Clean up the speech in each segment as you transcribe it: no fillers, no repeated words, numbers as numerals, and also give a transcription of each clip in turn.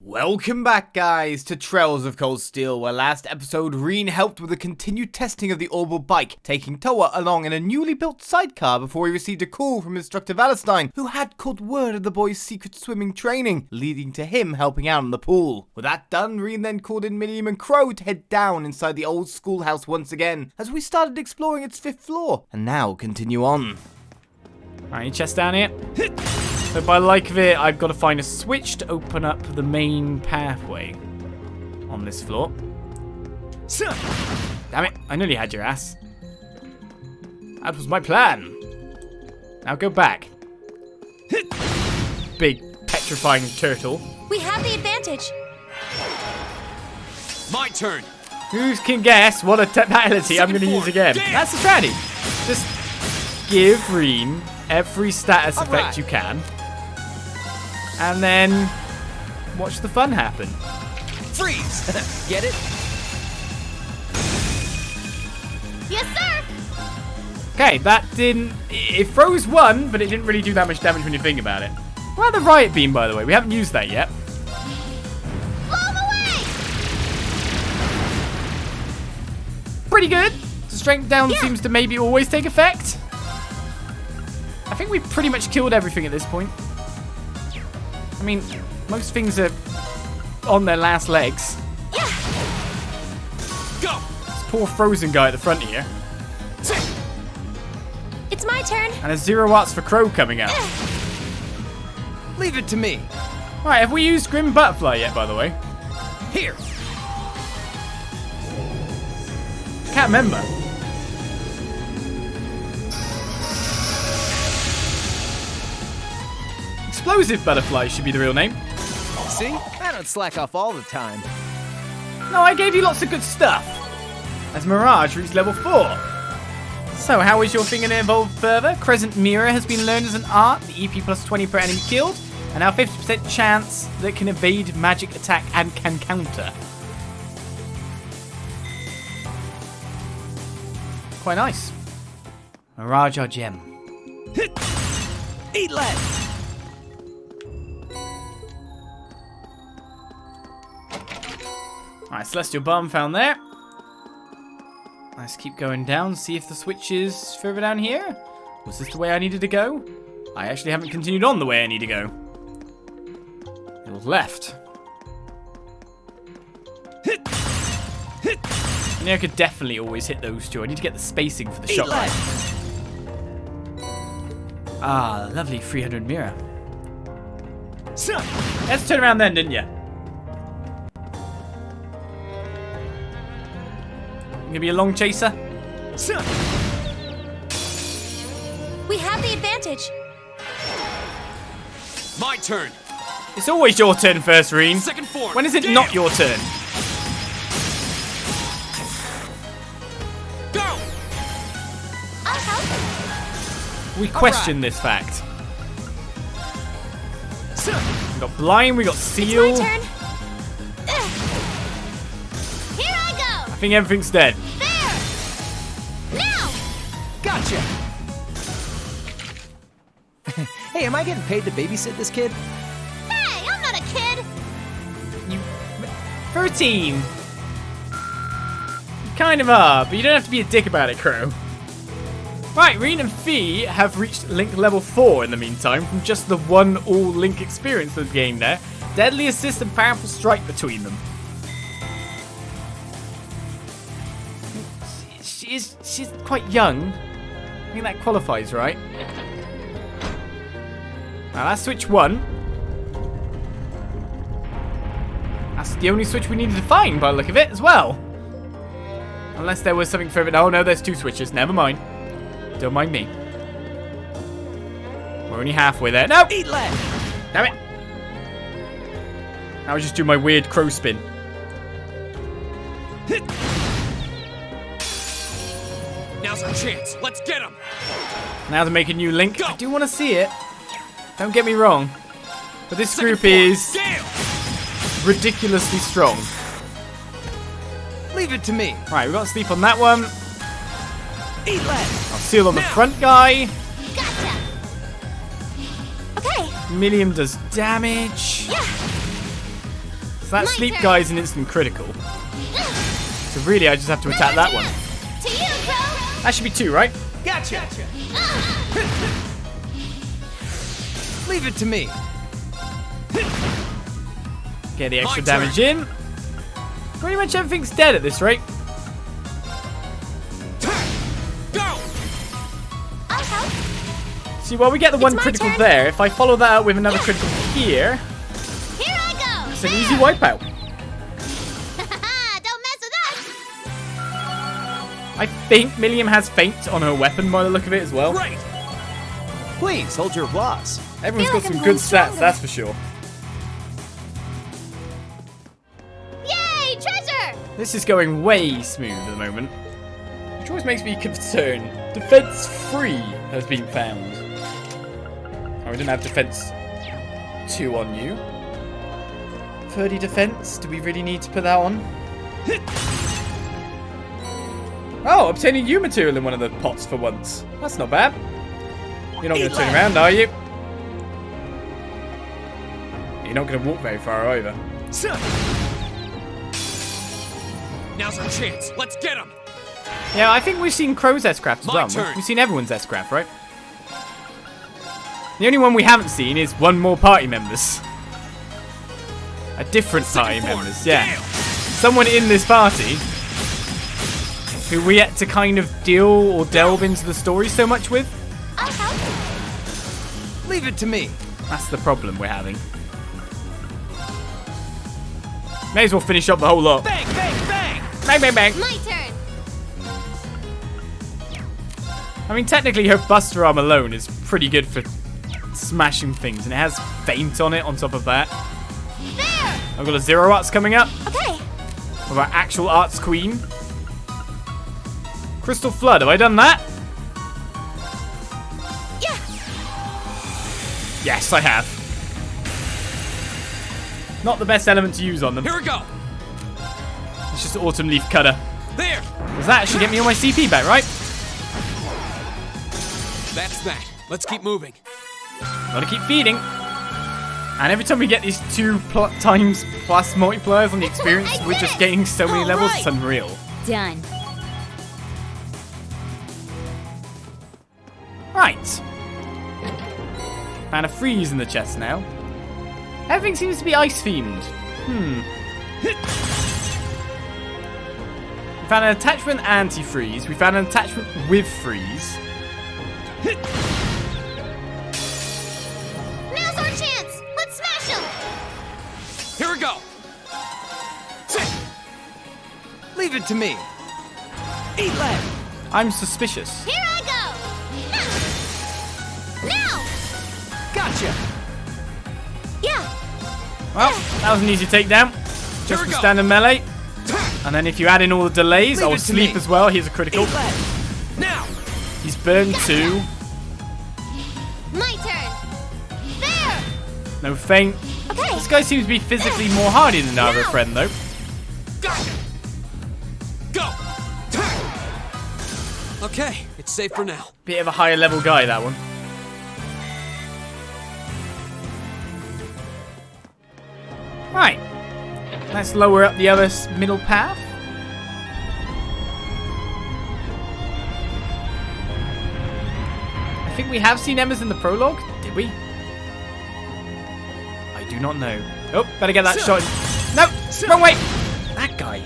Welcome back, guys, to Trails of Cold Steel, where last episode Rean helped with the continued testing of the orbital bike, taking Toa along in a newly built sidecar before he received a call from instructor Valestein, who had caught word of the boy's secret swimming training, leading to him helping out in the pool. With that done, Rean then called in Minium and Crow to head down inside the old schoolhouse once again, as we started exploring its 5th floor, and now continue on. Alright, any chest down here? So by the like of it, I've got to find a switch to open up the main pathway on this floor. Damn it, I nearly had your ass. That was my plan. Now go back. Big petrifying turtle. We have the advantage. My turn. Who can guess what a technicality I'm going to use again? Damn. That's the strategy. Just give Rean every status effect you can. And then watch the fun happen. Freeze! Get it? Yes, sir. Okay, that didn't... It froze one, but it didn't really do that much damage when you think about it. Well, the riot beam, by the way. We haven't used that yet. Blow him away. Pretty good. The strength down seems to maybe always take effect. I think we've pretty much killed everything at this point. I mean, most things are on their last legs. Yeah. Go! This poor frozen guy at the front here. It's my turn. And a 0 watts for Crow coming out. Leave it to me. Alright, have we used Grim Butterfly yet, by the way? Here. Can't remember. Explosive Butterfly should be the real name. See? I don't slack off all the time. No, I gave you lots of good stuff. As Mirage reached level 4. So, how is your thing going to evolve further? Crescent Mirror has been learned as an art, the EP plus 20 per enemy killed, and now 50% chance that can evade magic attack and can counter. Quite nice. Mirage our gem. Eat lead! Alright, Celestial Bomb found there. Let's keep going down, see if the switch is further down here. Was this the way I needed to go? I actually haven't continued on the way I need to go. It was left. I mean, I could definitely always hit those two. I need to get the spacing for the shot right. Ah, lovely 300 mirror. Let's turn around then, didn't you? Gonna be a long chaser? We have the advantage. My turn. It's always your turn first, Rean. Second form. When is it not your turn? Go! I'll help. We question this fact. We got Blind, we got Seal. It's my turn. Here I go. I think everything's dead. There. Now. Gotcha! Hey, am I getting paid to babysit this kid? Hey, I'm not a kid. You 13. You kind of are, but you don't have to be a dick about it, Crow. Right, Rean and Fee have reached Link level 4 in the meantime from just the one all-Link experience of the game there. Deadly Assist and Powerful Strike between them. She's quite young. I think that qualifies, right? Now that's switch 1. That's the only switch we needed to find by the look of it as well. Unless there was something further. Oh no, there's 2 switches. Never mind. Don't mind me. We're only halfway there. No! Eat lead! Damn it! Now I just do my weird crow spin. Now's our chance. Let's get him! Now to make a new Link. Go. I do want to see it. Don't get me wrong. But this Second group form. is Gale! ridiculously strong. Leave it to me. Right, we've got to sleep on that one. Eat lead! I'll seal on the Now. front guy. Gotcha. Okay. Millium does damage. Yeah. So that sleep guy is an instant critical. So really, I just have to attack that one. To you, Crow. That should be 2, right? Gotcha. Leave it to me. Get the extra My turn. damage in. Pretty much everything's dead at this rate. Go. I'll help. See, while we get the one my critical turn. there, if I follow that up with another critical here, Here I go. it's an easy wipeout. Don't mess with us. I think Milliam has feint on her weapon by the look of it as well. Right. Please hold your applause. Everyone's feel got like some I'm good going stats, stronger. that's for sure. Yay, treasure. This is going way smooth at the moment. Which always makes me concerned. Defense 3 has been found. Oh, we didn't have defense 2 on you. 30 defense. Do we really need to put that on? Oh, obtaining U material in one of the pots for once. That's not bad. You're not going to turn around, are you? You're not going to walk very far either. Now's our chance. Let's get him. Yeah, I think we've seen Crow's S-Craft as My well. turn. We've seen everyone's S-Craft, right? The only one we haven't seen is one more party members. A different party Second form. members, yeah. Gale. Someone in this party who we had to kind of deal or delve into the story so much with. I'll help. Leave it to me. That's the problem we're having. May as well finish up the whole lot. Bang, bang, bang. Bang, bang, bang. My turn. I mean, technically her Buster Arm alone is pretty good for smashing things, and it has feint on it on top of that. There. I've got a Zero Arts coming up Okay. with our actual Arts Queen. Crystal Flood, have I done that? Yeah. Yes, I have. Not the best element to use on them. Here we go. It's just Autumn Leaf Cutter. There. Does that actually get me all my CP back, right? That's that. Let's keep moving. Gotta keep feeding. And every time we get these 2 times plus multipliers on the experience, I we're did just it! getting so many All levels, right. it's unreal. Done. Right. Found a freeze in the chest now. Everything seems to be ice themed. We found an attachment anti-freeze. We found an attachment with freeze. Now's our chance. Let's smash him. Here we go. Leave it to me. Eat lead. I'm suspicious. Here I go. Now. Gotcha. Yeah. Well, that was an easy takedown. Here Just we for go. standard melee. And then if you add in all the delays, Leave I'll it to sleep me. as well. Here's a critical. Eat lead. Now. He's burned 2. My turn. There. No feint. Okay. This guy seems to be physically more hardy than our other Now. friend, though. Gotcha. Go. Okay, it's safe for now. Bit of a higher level guy, that one. Right. Let's lower up the other middle path. I think we have seen Emma's in the prologue. Did we? I do not know. Oh, better get that shot. No, wrong way. That guy.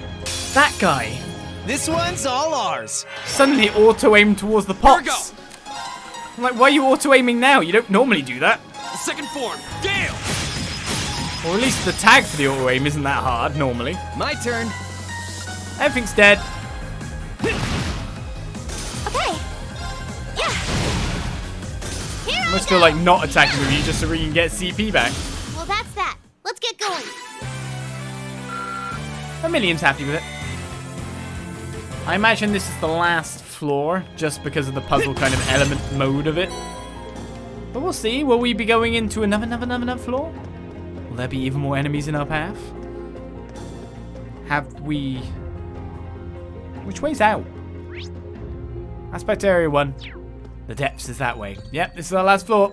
That guy. This one's all ours. Suddenly auto-aim towards the Here we go. pots. I'm like, why are you auto-aiming now? You don't normally do that. Second form. Gale. Or at least the tag for the auto-aim isn't that hard, normally. My turn. Everything's dead. Okay. Yeah. Here I I must go. feel like not attacking with you just so we can get CP back. Well, that's that. Let's get going. Milliam's happy with it. I imagine this is the last floor, just because of the puzzle kind of element mode of it. But we'll see. Will we be going into another floor? Will there be even more enemies in our path? Have we... Which way's out? Aspect Area 1. The depths is that way. Yep, this is our last floor.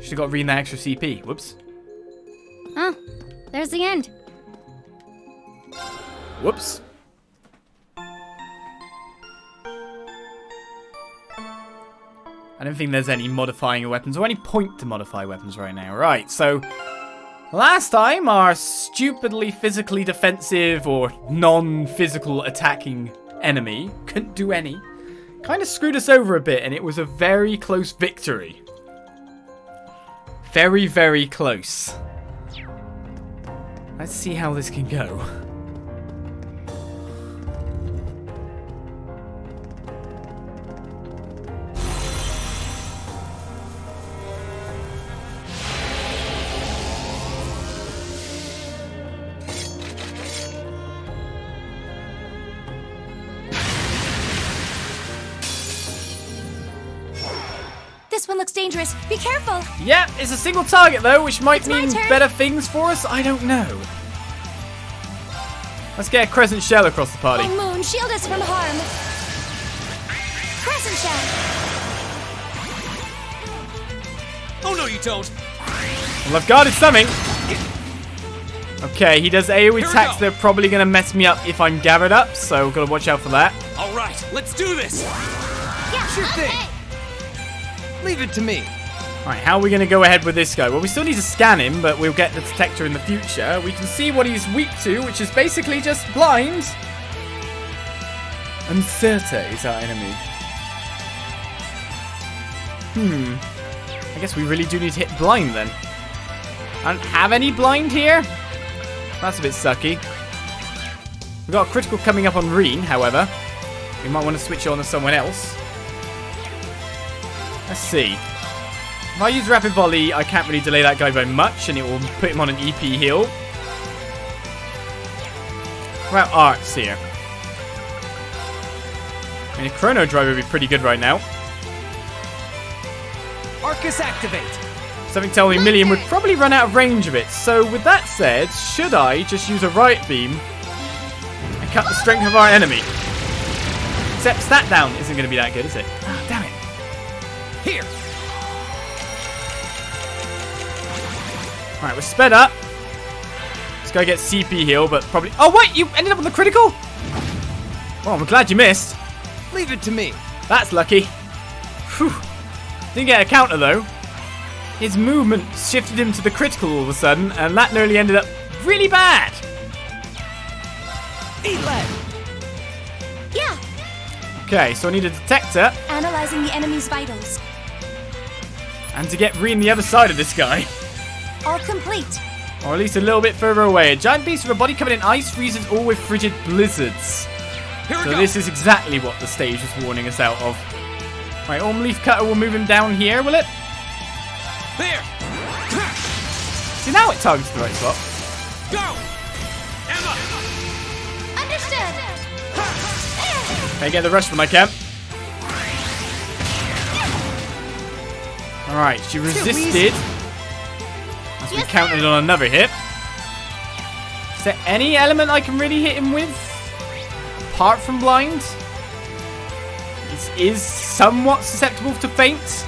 Should've got Rean that extra CP. Whoops. Huh? There's the end. Whoops. I don't think there's any modifying your weapons or any point to modify weapons right now. Right, so last time our stupidly physically defensive or non-physical attacking enemy couldn't do any. Kind of screwed us over a bit, and it was a very close victory. Very, very close. Let's see how this can go. This one looks dangerous. Be careful. Yep, it's a single target though, which might my mean turn. better things for us. I don't know. Let's get a crescent shell across the party. Oh, Moon, shield us from harm. Crescent shell. Oh no, you don't. Well, I've guarded something. Okay, he does AoE Here we attacks go. that are probably going to mess me up if I'm gathered up, so gotta watch out for that. All right, let's do this. Yeah, Sure thing. okay. Leave it to me. Alright, how are we going to go ahead with this guy? Well, we still need to scan him, but we'll get the detector in the future. We can see what he's weak to, which is basically just blind. Unsurtr is our enemy. I guess we really do need to hit blind then. I don't have any blind here. That's a bit sucky. We've got a critical coming up on Rean, however. We might want to switch on to someone else. Let's see. If I use Rapid Volley, I can't really delay that guy very much, and it will put him on an EP heal. What about Arts here? I mean, a Chrono Drive would be pretty good right now. Arcus activate. Something tells me Million would probably run out of range of it. So with that said, should I just use a Riot Beam and cut the strength of our enemy? Except stat down isn't going to be that good, is it? Oh, damn it. Here. Alright, we're sped up. This guy gets CP heal, but probably... Oh, wait! You ended up on the critical? Well, I'm glad you missed. Leave it to me. That's lucky. Whew. Didn't get a counter, though. His movement shifted him to the critical all of a sudden, and that nearly ended up really bad. Eat lead. Yeah. Okay, so I need a detector, Analyzing the enemy's vitals. and to get Rean the other side of this guy. All complete. Or at least a little bit further away. A giant beast with a body covered in ice freezes all with frigid blizzards. Here we So go. this is exactly what the stage was warning us out of. Right, Orm Leaf Cutter will move him down here, will it? There. See, now it targets the right spot. Go. Emma. Understood. Okay, get the rush when I can. Alright, she resisted. As we Yes, counted sir. on another hit. Is there any element I can really hit him with? Apart from blind? This is somewhat susceptible to feint.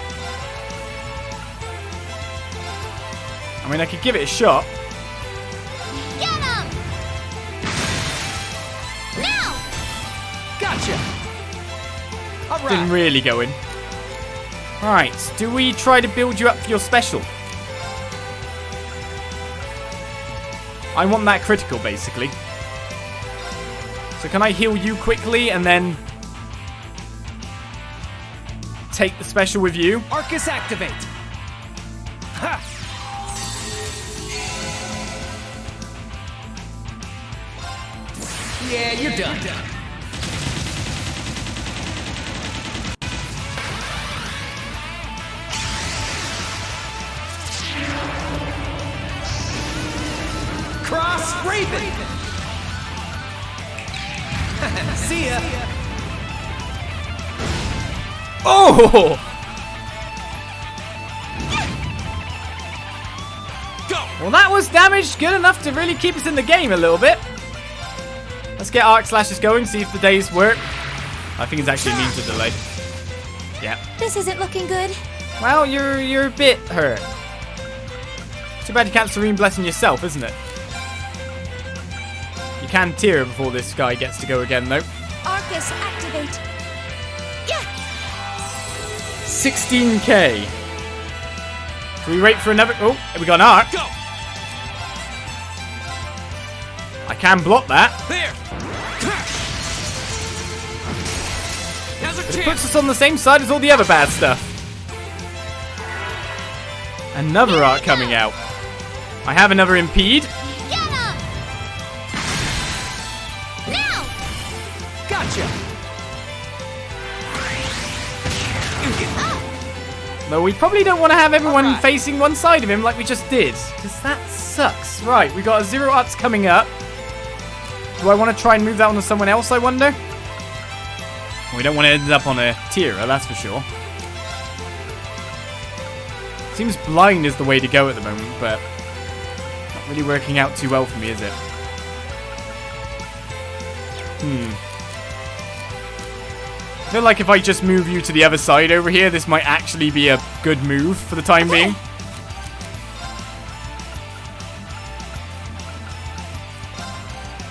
I mean, I could give it a shot. Get him! Now! Gotcha. All Didn't right. really go in. Alright, do we try to build you up for your special? I want that critical, basically. So can I heal you quickly and then take the special with you? Arcus activate. Ha. Yeah, you're done. Cross Raven. See ya. Oh! Go. Well, that was damage good enough to really keep us in the game a little bit. Let's get Arc Slashes going, see if the days work. I think it's actually a means of delay. Yeah. This isn't looking good. Well, you're a bit hurt. Too bad you can't Serene Blessing yourself, isn't it? You can tear before this guy gets to go again, though. Arcus, activate. Yeah. 16k. Can we wait for another? Oh, we got an arc. Go! I can block that. There! Now's our It chance! puts us on the same side as all the other bad stuff. Another arc coming out. I have another impede. Get him! Now! Gotcha! Though we probably don't want to have everyone facing one side of him like we just did. Because that sucks. Right, we got a 0 arts coming up. Do I want to try and move that on to someone else, I wonder? We don't want to end up on a Tira, that's for sure. Seems blind is the way to go at the moment, but not really working out too well for me, is it? I feel like if I just move you to the other side over here, this might actually be a good move for the time being.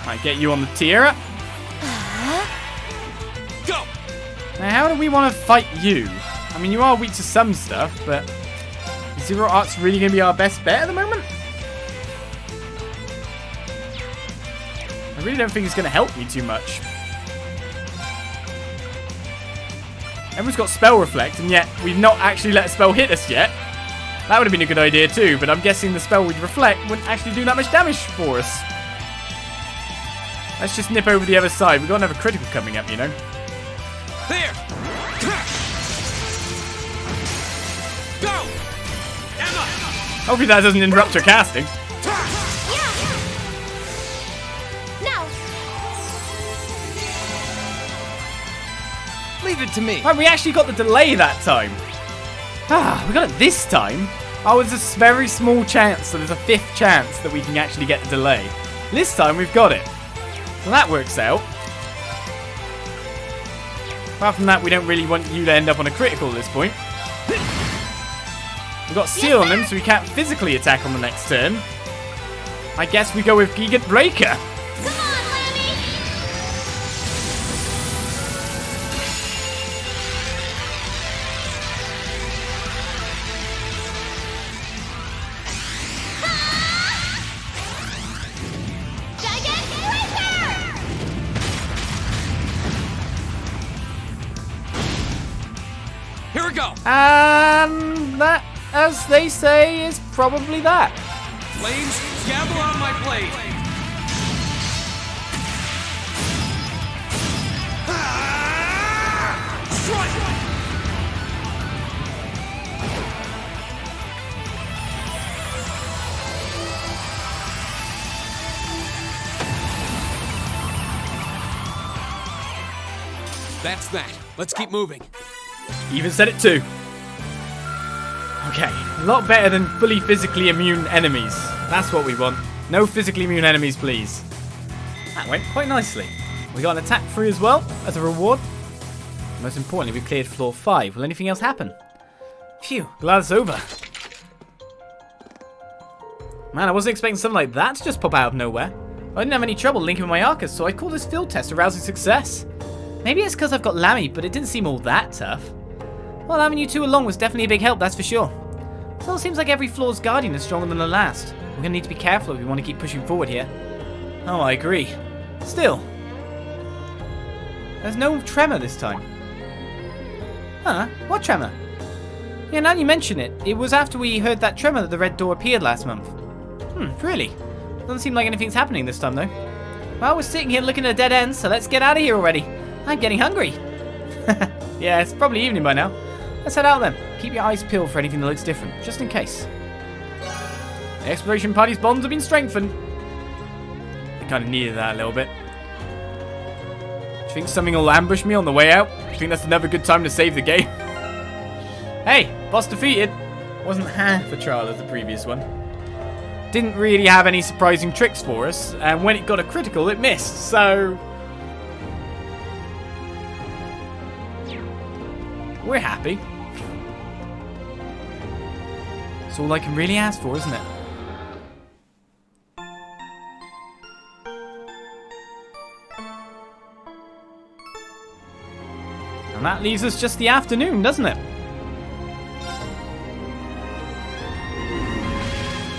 Might get you on the Tira. Go! Now, how do we want to fight you? I mean, you are weak to some stuff, but is 0 arts really going to be our best bet at the moment? I really don't think it's going to help me too much. Everyone's got spell reflect, and yet we've not actually let a spell hit us yet. That would have been a good idea too, but I'm guessing the spell with reflect wouldn't actually do that much damage for us. Let's just nip over the other side. We've got another critical coming up, you know. There! Go! Emma! Hopefully that doesn't interrupt her casting. Yeah! Now! Leave it to me! Right, we actually got the delay that time. Ah, we got it this time. Oh, there's a very small chance, so there's a 5th chance that we can actually get the delay. This time we've got it. So that works out. Apart from that, we don't really want you to end up on a critical at this point. We've got seal on him, so we can't physically attack on the next turn. I guess we go with Gigant Breaker. Come on, Lammy! Giant Breaker! Here we go! And that, as they say, is probably that. Flames, gather on my blade! Strike! That's that. Let's keep moving. Even said it too. Okay, a lot better than fully physically immune enemies. That's what we want. No physically immune enemies, please. That went quite nicely. We got an attack free as well, as a reward. Most importantly, we cleared floor 5. Will anything else happen? Phew, glad it's over. Man, I wasn't expecting something like that to just pop out of nowhere. I didn't have any trouble linking with my Arcus, so I call this field test a rousing success. Maybe it's because I've got Lammy, but it didn't seem all that tough. Well, having you two along was definitely a big help, that's for sure. Still, it seems like every floor's guardian is stronger than the last. We're gonna need to be careful if we want to keep pushing forward here. Oh, I agree. Still, there's no tremor this time. Huh? What tremor? Yeah, now you mention it, it was after we heard that tremor that the red door appeared last month. Really? Doesn't seem like anything's happening this time, though. Well, we're sitting here looking at a dead end, so let's get out of here already. I'm getting hungry. Yeah, it's probably evening by now. Let's head out then. Keep your eyes peeled for anything that looks different, just in case. The exploration party's bonds have been strengthened. I kind of needed that a little bit. Do you think something will ambush me on the way out? Do you think that's another good time to save the game? Hey, boss defeated. Wasn't half a trial as the previous one. Didn't really have any surprising tricks for us, and when it got a critical, it missed, so... we're happy. It's all I can really ask for, isn't it? And that leaves us just the afternoon, doesn't it?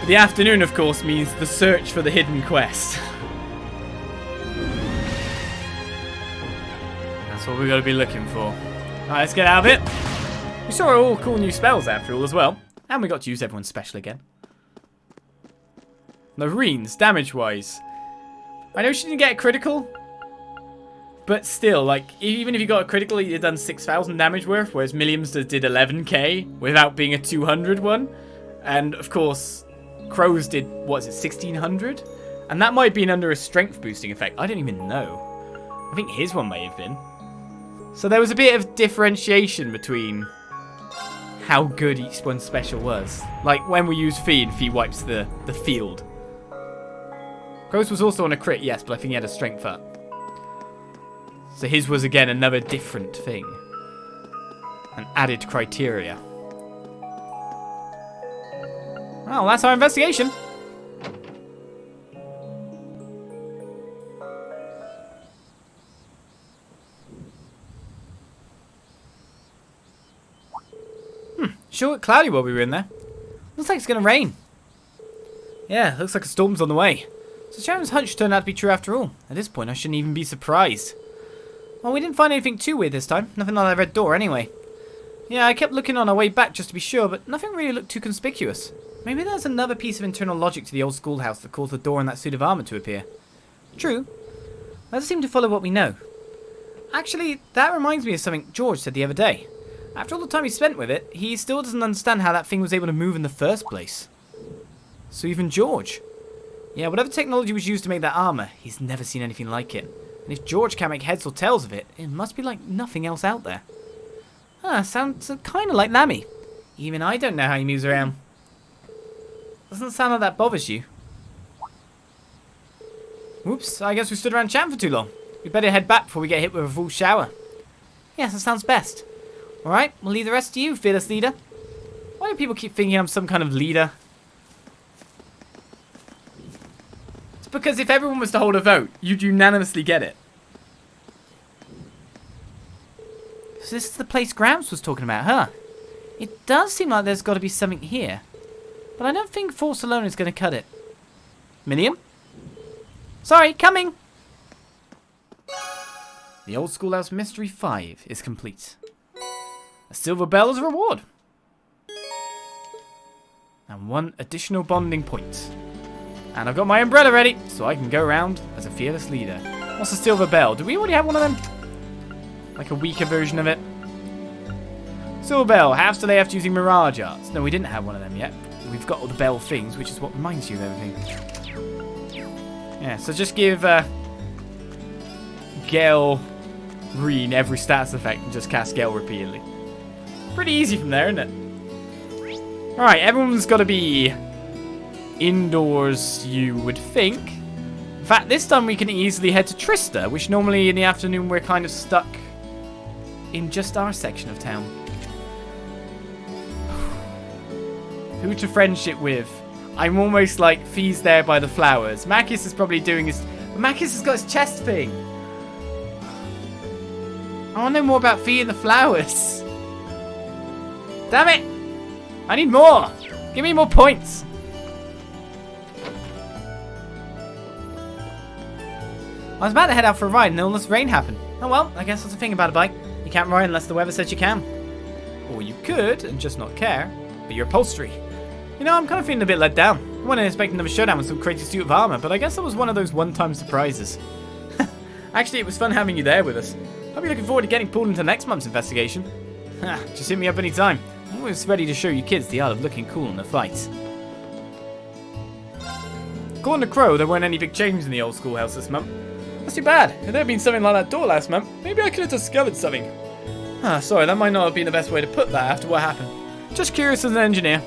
The afternoon, of course, means the search for the hidden quest. That's what we're going to be looking for. Alright, let's get out of it. We saw all cool new spells after all as well. And we got to use everyone's special again. The Rean's, damage-wise. I know she didn't get a critical. But still, like, even if you got a critical, you'd done 6,000 damage worth. Whereas Milliams did 11k without being a 200 one. And, of course, Crow's did, what is it, 1,600? And that might have been under a strength boosting effect. I don't even know. I think his one may have been. So there was a bit of differentiation between how good each one's special was. Like when we use Fee and Fee wipes the field. Crow's was also on a crit, yes, but I think he had a strength up. So his was again another different thing. An added criteria. Well, that's our investigation. Sure, cloudy while we were in there. Looks like it's going to rain. Yeah, looks like a storm's on the way. So Sharon's hunch turned out to be true after all. At this point, I shouldn't even be surprised. Well, we didn't find anything too weird this time. Nothing on that red door anyway. Yeah, I kept looking on our way back just to be sure, but nothing really looked too conspicuous. Maybe there's another piece of internal logic to the old schoolhouse that caused the door and that suit of armor to appear. True. That does seem to follow what we know. Actually, that reminds me of something George said the other day. After all the time he spent with it, he still doesn't understand how that thing was able to move in the first place. So even George. Yeah, whatever technology was used to make that armor, he's never seen anything like it. And if George can't make heads or tails of it, it must be like nothing else out there. Sounds kind of like Lammy. Even I don't know how he moves around. Doesn't sound like that bothers you. Whoops, I guess we stood around chatting for too long. We'd better head back before we get hit with a full shower. Yes, that sounds best. Alright, we'll leave the rest to you, fearless leader. Why do people keep thinking I'm some kind of leader? It's because if everyone was to hold a vote, you'd unanimously get it. So this is the place Gramps was talking about, huh? It does seem like there's got to be something here. But I don't think force alone is going to cut it. Milliam? Sorry, coming! The Old Schoolhouse Mystery 5 is complete. A silver bell as a reward. And 1 additional bonding point. And I've got my umbrella ready, so I can go around as a fearless leader. What's a silver bell? Do we already have one of them? Like a weaker version of it? Silver bell, half delay after using Mirage Arts. No, we didn't have one of them yet. We've got all the bell things, which is what reminds you of everything. Yeah, so just give Gale Rean every status effect and just cast Gale repeatedly. Pretty easy from there, isn't it? Alright, everyone's got to be indoors, you would think. In fact, this time we can easily head to Trista, which normally in the afternoon we're kind of stuck in just our section of town. Who to friendship with? I'm almost like Fee's there by the flowers. Makis is probably doing his... Makis has got his chest thing. I want to know more about Fee and the flowers. Damn it! I need more! Give me more points! I was about to head out for a ride and then all this rain happened. Oh well, I guess that's the thing about a bike. You can't ride unless the weather says you can. Or you could and just not care, but your upholstery. You know, I'm kind of feeling a bit let down. I wasn't expecting another showdown with some crazy suit of armor, but I guess that was one of those one-time surprises. Actually, it was fun having you there with us. I'll be looking forward to getting pulled into next month's investigation. Just hit me up anytime. I'm always ready to show you kids the art of looking cool in a fight. According to Crow, there weren't any big changes in the old schoolhouse this month. That's too bad. If there had been something like that door last month, maybe I could have discovered something. Sorry, that might not have been the best way to put that after what happened. Just curious as an engineer.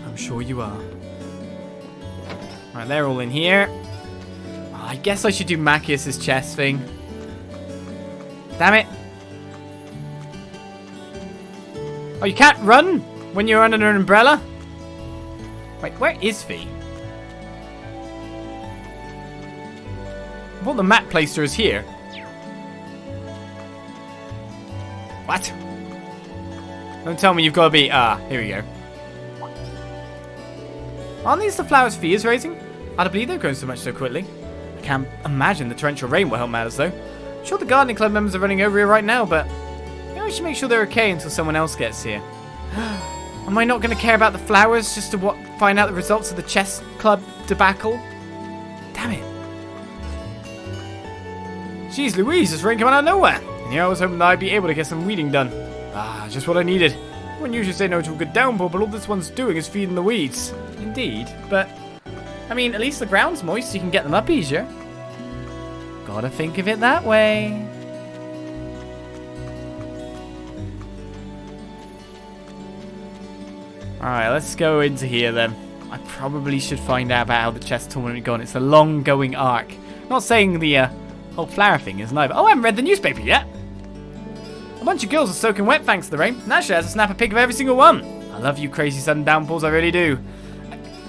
I'm sure you are. Right, they're all in here. Oh, I guess I should do Machias's chest thing. Damn it. Oh, you can't run when you're under an umbrella? Wait, where is Fee? I thought the map placer is here. What? Don't tell me you've got to be... here we go. Aren't these the flowers Fia's raising? Hard to believe they've grown so much so quickly. I can't imagine the torrential rain will help matters though. I'm sure the gardening club members are running over here right now, but maybe we should make sure they're okay until someone else gets here. Am I not going to care about the flowers just to find out the results of the chess club debacle? Damn it. Jeez Louise, this rain coming out of nowhere. And here I was hoping that I'd be able to get some weeding done. Just what I needed. I wouldn't usually say no to a good downpour, but all this one's doing is feeding the weeds. Indeed, but I mean, at least the ground's moist so you can get them up easier. Gotta think of it that way. Alright, let's go into here then. I probably should find out about how the chess tournament gone. It's a long going arc. Not saying the whole flower thing isn't either. Oh, I haven't read the newspaper yet. A bunch of girls are soaking wet thanks to the rain. Naturally, I have to snap a pic of every single one. I love you crazy sudden downpours, I really do.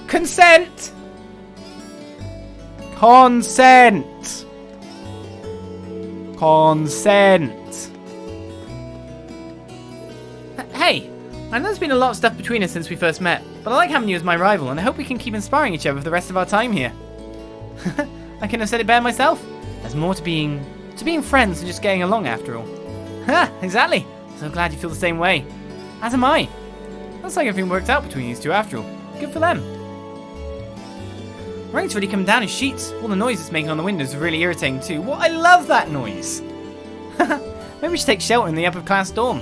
Consent! Consent! Consent! Hey, I know there's been a lot of stuff between us since we first met, but I like having you as my rival, and I hope we can keep inspiring each other for the rest of our time here. I couldn't have said it better myself. There's more to being friends than just getting along after all. Ha, exactly. So glad you feel the same way. As am I. Looks like everything worked out between these two after all. Good for them. Rain's really coming down in sheets. All the noise it's making on the windows is really irritating too. What? I love that noise. Maybe we should take shelter in the upper class dorm.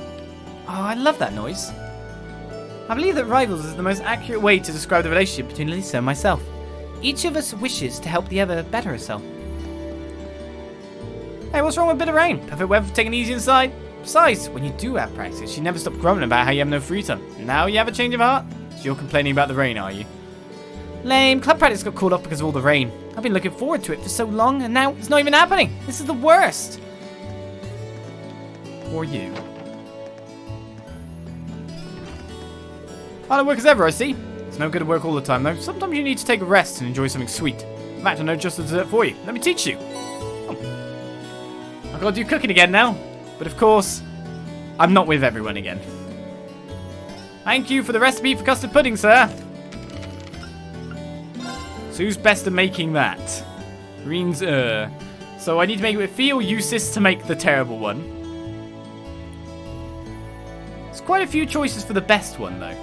Oh, I love that noise. I believe that rivals is the most accurate way to describe the relationship between Lisa and myself. Each of us wishes to help the other better herself. Hey, what's wrong with a bit of rain? Perfect weather for taking it easy inside. Besides, when you do have practice, you never stop grumbling about how you have no free time. Now you have a change of heart? So you're complaining about the rain, are you? Lame. Club practice got called off because of all the rain. I've been looking forward to it for so long, and now it's not even happening. This is the worst. Poor you. Hard work as ever, I see. It's no good to work all the time, though. Sometimes you need to take a rest and enjoy something sweet. In fact, I know just the dessert for you. Let me teach you. I've got to do cooking again now. But of course, I'm not with everyone again. Thank you for the recipe for custard pudding, sir. So who's best at making that? Rean's So I need to make it with Fia or Eusis to make the terrible one. There's quite a few choices for the best one, though.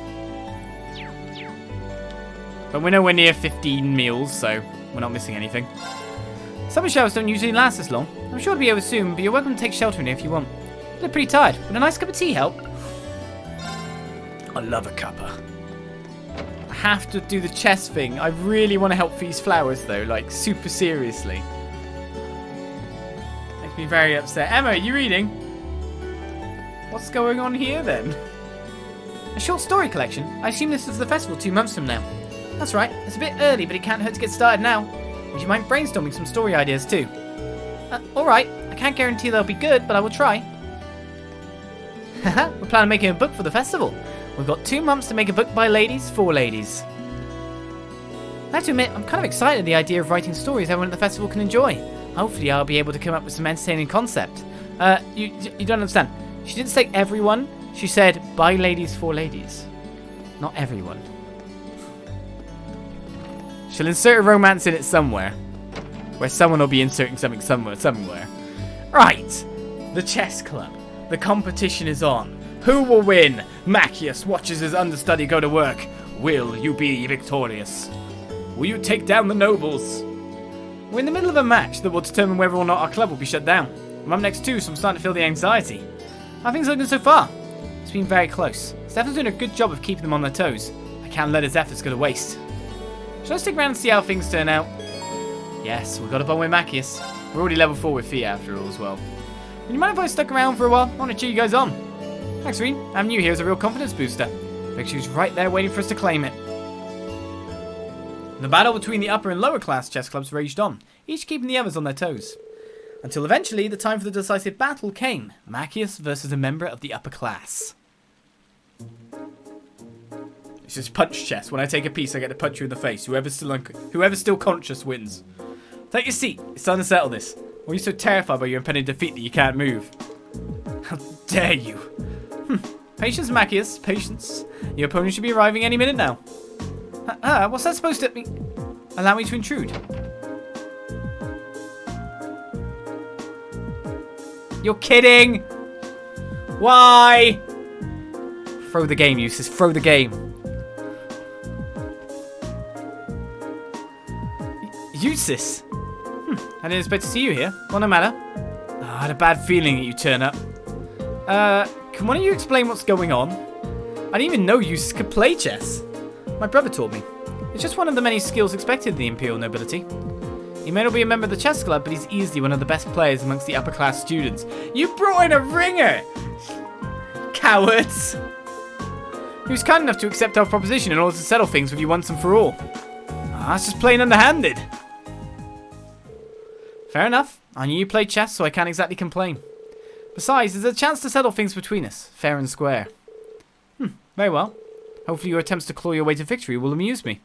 But we're nowhere near 15 meals, so we're not missing anything. Summer showers don't usually last this long. I'm sure it'll be over soon, but you're welcome to take shelter in here if you want. I look pretty tired. Would a nice cup of tea help? I love a cuppa. I have to do the chess thing. I really want to help these flowers, though, like, super seriously. Makes me very upset. Emma, are you reading? What's going on here, then? A short story collection? I assume this is the festival 2 months from now. That's right. It's a bit early, but it can't hurt to get started now. Would you mind brainstorming some story ideas too? Alright, I can't guarantee they'll be good, but I will try. Haha, we're planning on making a book for the festival. We've got 2 months to make a book by ladies, for ladies. I have to admit, I'm kind of excited at the idea of writing stories everyone at the festival can enjoy. Hopefully I'll be able to come up with some entertaining concept. You don't understand. She didn't say everyone, she said by ladies, for ladies. Not everyone. She'll insert a romance in it somewhere. Where someone will be inserting something somewhere. Right. The chess club. The competition is on. Who will win? Machias watches his understudy go to work. Will you be victorious? Will you take down the nobles? We're in the middle of a match that will determine whether or not our club will be shut down. I'm up next too, so I'm starting to feel the anxiety. How are things looking so far? It's been very close. Stefan's doing a good job of keeping them on their toes. I can't let his efforts go to waste. Should I stick around and see how things turn out? Yes, we've got a bond with Machias. We're already level 4 with Fia after all as well. Would you mind if I stuck around for a while? I want to cheer you guys on. Thanks, Rean. Having you here is a real confidence booster. Like she was right there waiting for us to claim it. The battle between the upper and lower class chess clubs raged on, each keeping the others on their toes. Until eventually, the time for the decisive battle came. Machias versus a member of the upper class. It's just punch chess. When I take a piece, I get to punch you in the face. Whoever's still conscious wins. Take your seat. It's time to settle this. Or are you so terrified by your impending defeat that you can't move? How dare you? Patience, Machias, patience. Your opponent should be arriving any minute now. What's that supposed to mean? Allow me to intrude. You're kidding! Why? Throw the game, Eustace. Throw the game. Eustace? I didn't expect to see you here. Well, no matter. I had a bad feeling that you'd turn up. Can one of you explain what's going on? I didn't even know Eustace could play chess. My brother taught me. It's just one of the many skills expected of the Imperial nobility. He may not be a member of the chess club, but he's easily one of the best players amongst the upper class students. You brought in a ringer! Cowards! He was kind enough to accept our proposition in order to settle things with you once and for all. That's just plain underhanded. Fair enough. I knew you played chess, so I can't exactly complain. Besides, there's a chance to settle things between us, fair and square. Very well. Hopefully your attempts to claw your way to victory will amuse me.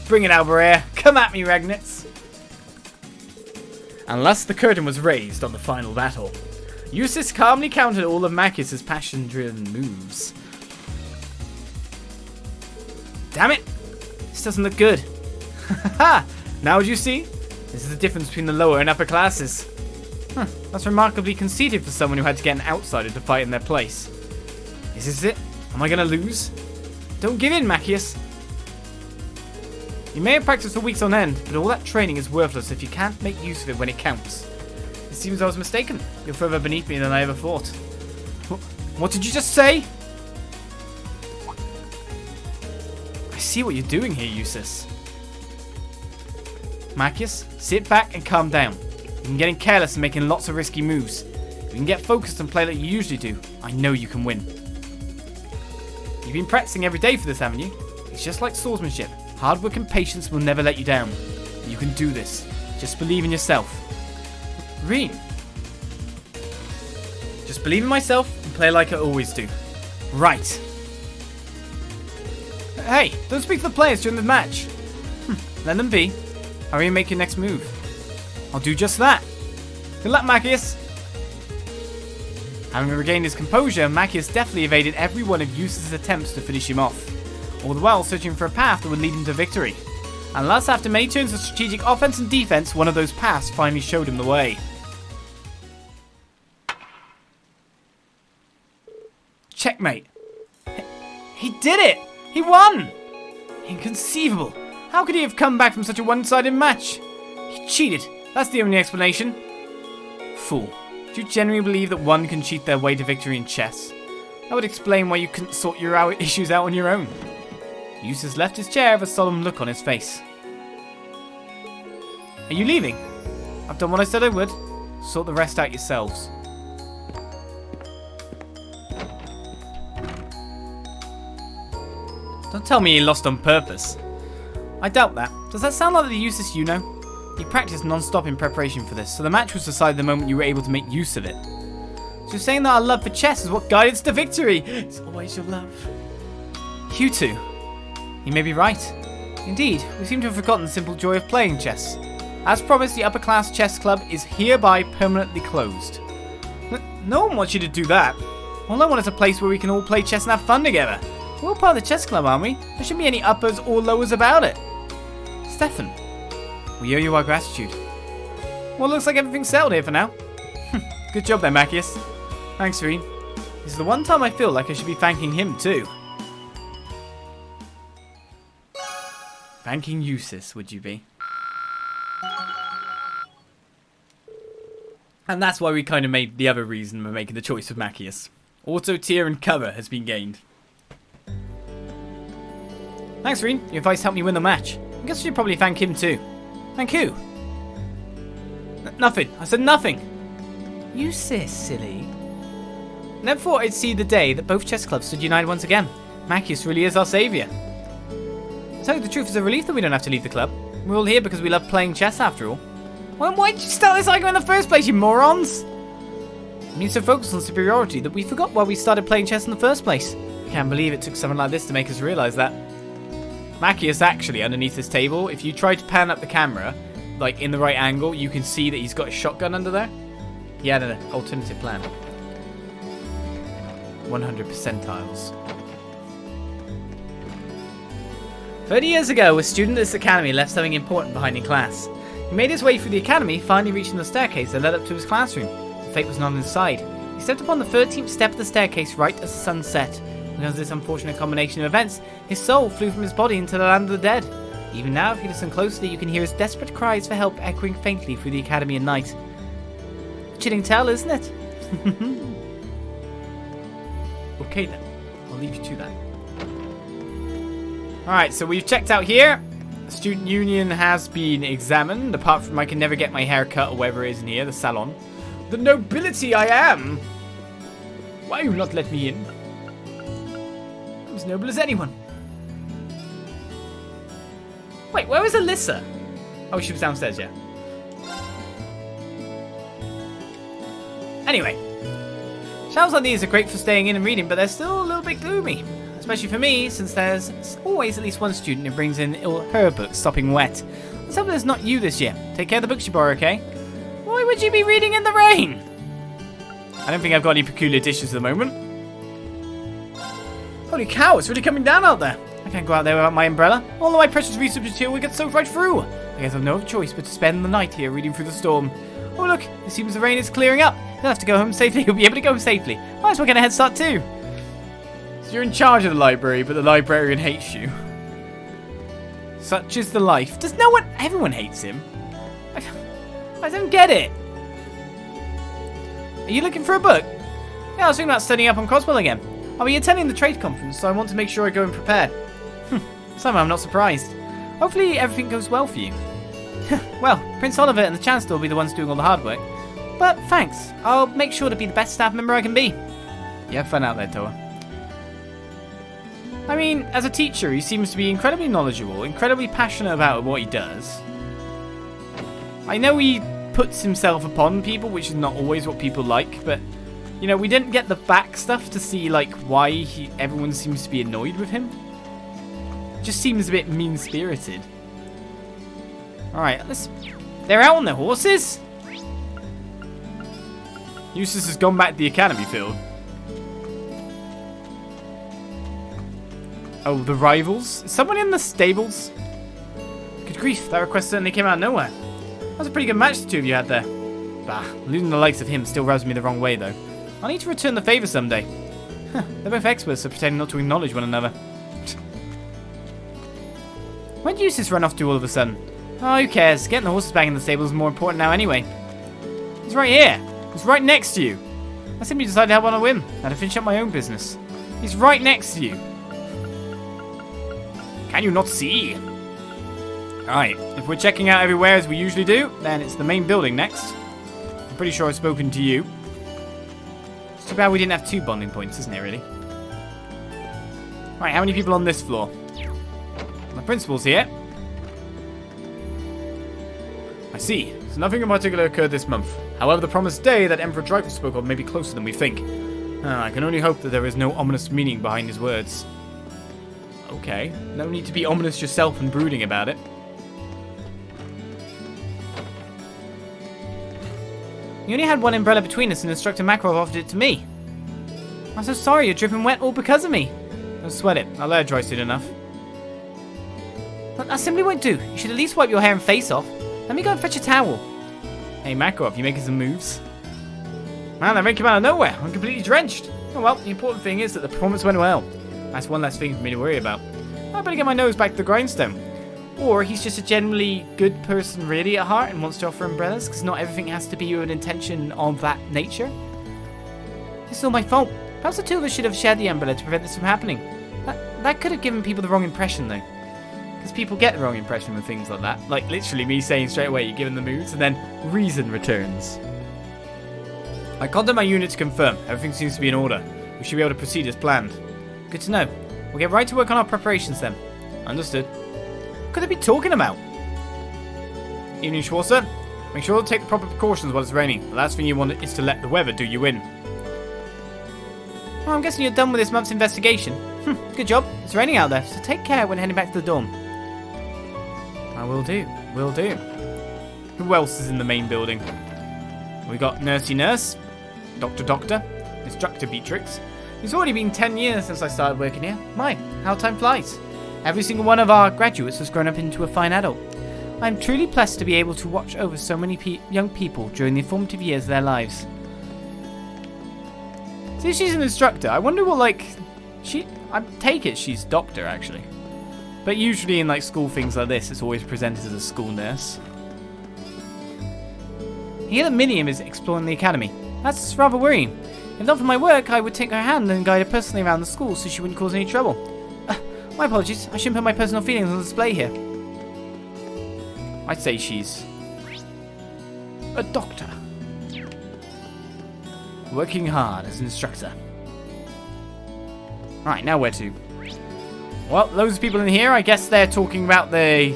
Bring it, Albert. Come at me, Regnitz. And thus the curtain was raised on the final battle. Eustace calmly countered all of Machias' passion-driven moves. Damn it! This doesn't look good. Ha! Now do you see? This is the difference between the lower and upper classes. That's remarkably conceited for someone who had to get an outsider to fight in their place. Is this it? Am I gonna lose? Don't give in, Machias. You may have practiced for weeks on end, but all that training is worthless if you can't make use of it when it counts. It seems I was mistaken. You're further beneath me than I ever thought. What did you just say? I see what you're doing here, Eustace. Machias, sit back and calm down. You've been getting careless and making lots of risky moves. If you can get focused and play like you usually do, I know you can win. You've been practicing every day for this, haven't you? It's just like swordsmanship. Hard work and patience will never let you down. You can do this. Just believe in yourself. Rean. Just believe in myself and play like I always do. Right. Hey, don't speak to the players during the match. Let them be. Hurry and make your next move. I'll do just that. Good luck, Machias. Having regained his composure, Machias deftly evaded every one of Eustace's attempts to finish him off, all the while searching for a path that would lead him to victory. And thus, after many turns of strategic offense and defense, one of those paths finally showed him the way. Checkmate. He did it! He won! Inconceivable. How could he have come back from such a one-sided match? He cheated. That's the only explanation. Fool. Do you genuinely believe that one can cheat their way to victory in chess? That would explain why you couldn't sort your issues out on your own. Eustace left his chair with a solemn look on his face. Are you leaving? I've done what I said I would. Sort the rest out yourselves. Don't tell me you lost on purpose. I doubt that. Does that sound like the Eustace you know? You practiced non-stop in preparation for this, so the match was decided the moment you were able to make use of it. So you're saying that our love for chess is what guided us to victory? It's always your love. You two. You may be right. Indeed, we seem to have forgotten the simple joy of playing chess. As promised, the upper class chess club is hereby permanently closed. No one wants you to do that. All I want is a place where we can all play chess and have fun together. We're all part of the chess club, aren't we? There shouldn't be any uppers or lowers about it. Stefan, we owe you our gratitude. Well, looks like everything's settled here for now. Good job there, Machias. Thanks, Rean. This is the one time I feel like I should be thanking him too. Thanking Eustace, would you be? And that's why we kind of made the other reason we're making the choice of Machias. Auto tier and cover has been gained. Thanks, Rean. Your advice helped me win the match. I guess I should probably thank him too. Thank who? Nothing. I said nothing. Eustace, silly. Never thought I'd see the day that both chess clubs stood united once again. Machias really is our saviour. To tell you the truth, it's a relief that we don't have to leave the club. We're all here because we love playing chess after all. Well, why did you start this argument in the first place, you morons? We've been so focused on superiority that we forgot why we started playing chess in the first place. Can't believe it took something like this to make us realise that. Machias actually, underneath this table, if you try to pan up the camera, like in the right angle, you can see that he's got a shotgun under there. He had an alternative plan. 100 percentiles. 30 years ago, a student at this academy left something important behind in class. He made his way through the academy, finally reaching the staircase that led up to his classroom. The fate was not on his side. He stepped upon the 13th step of the staircase right as the sun set. Because of this unfortunate combination of events, his soul flew from his body into the land of the dead. Even now, if you listen closely, you can hear his desperate cries for help echoing faintly through the academy at night. A chilling tale, isn't it? Okay then, I'll leave you to that. Alright, so we've checked out here. The student union has been examined, apart from I can never get my hair cut or whatever it is in here, the salon. The nobility I am! Why you not let me in? I'm as noble as anyone. Wait, where was Alyssa? Oh, she was downstairs, yeah. Anyway. Shelves like these are great for staying in and reading, but they're still a little bit gloomy. Especially for me, since there's always at least one student who brings in her books sopping wet. Let's hope it's not you this year. Take care of the books you borrow, okay? Why would you be reading in the rain? I don't think I've got any peculiar dishes at the moment. Holy cow, it's really coming down out there. I can't go out there without my umbrella. All of my precious research material will get soaked right through. I guess I've no choice but to spend the night here reading through the storm. Oh look, it seems the rain is clearing up. You'll have to go home safely. You'll be able to go home safely. Might as well get a head start too. So you're in charge of the library, but the librarian hates you. Such is the life. Does no one... Everyone hates him. I don't get it. Are you looking for a book? Yeah, I was thinking about studying up on Coswell again. I'll be attending the trade conference, so I want to make sure I go in prepared. Somehow I'm not surprised. Hopefully everything goes well for you. Well, Prince Oliver and the Chancellor will be the ones doing all the hard work. But thanks. I'll make sure to be the best staff member I can be. You have fun out there, Toa. I mean, as a teacher, he seems to be incredibly knowledgeable, incredibly passionate about what he does. I know he puts himself upon people, which is not always what people like, but, you know, we didn't get the back stuff to see, like, why everyone seems to be annoyed with him. It just seems a bit mean-spirited. Alright, they're out on their horses? Eustace has gone back to the academy field. Oh, the rivals? Is someone in the stables? Good grief, that request certainly came out of nowhere. That was a pretty good match the two of you had there. Bah, losing the likes of him still rubs me the wrong way, though. I'll need to return the favour someday. They're both experts at pretending not to acknowledge one another. When did Eustace run off to all of a sudden? Oh, who cares? Getting the horses back in the stable is more important now anyway. He's right here. He's right next to you. I simply decided to help on a whim. I had to finish up my own business. He's right next to you. Can you not see? Alright, if we're checking out everywhere as we usually do, then it's the main building next. I'm pretty sure I've spoken to you. It's too bad we didn't have 2 bonding points, isn't it, really? Right, how many people on this floor? The principal's here. I see. So nothing in particular occurred this month. However, the promised day that Emperor Dreyfus spoke of may be closer than we think. I can only hope that there is no ominous meaning behind his words. Okay, no need to be ominous yourself and brooding about it. You only had one umbrella between us and Instructor Makarov offered it to me. I'm so sorry you're dripping wet all because of me. Don't sweat it, I'll let it dry soon enough. But that simply won't do. You should at least wipe your hair and face off. Let me go and fetch a towel. Hey Makarov, you making some moves? Man, that rain came out of nowhere. I'm completely drenched. Oh well, the important thing is that the performance went well. That's one less thing for me to worry about. I better get my nose back to the grindstone. Or he's just a generally good person really at heart and wants to offer umbrellas, because not everything has to be with an intention of that nature. It's all my fault. Perhaps the two of us should have shared the umbrella to prevent this from happening. That could have given people the wrong impression though. Because people get the wrong impression with things like that. Like literally me saying straight away you're given the moves and then reason returns. I contacted my unit to confirm. Everything seems to be in order. We should be able to proceed as planned. Good to know. We'll get right to work on our preparations then. Understood. What could they be talking about? Evening, Schwarzer. Make sure to take the proper precautions while it's raining. The last thing you want is to let the weather do you in. Oh, I'm guessing you're done with this month's investigation. Good job. It's raining out there, so take care when heading back to the dorm. I will do. Will do. Who else is in the main building? We got Nursey Nurse, Doctor, Instructor Beatrix, It's already been 10 years since I started working here. My, how time flies. Every single one of our graduates has grown up into a fine adult. I'm truly blessed to be able to watch over so many young people during the formative years of their lives. See, she's an instructor. I wonder what, like, I take it she's doctor, actually. But usually in, like, school things like this, it's always presented as a school nurse. Here that Miriam is exploring the academy. That's rather worrying. If not for my work, I would take her hand and guide her personally around the school so she wouldn't cause any trouble. My apologies, I shouldn't put my personal feelings on display here. I'd say she's a doctor. Working hard as an instructor. Right, now where to? Well, loads of people in here. I guess they're talking about the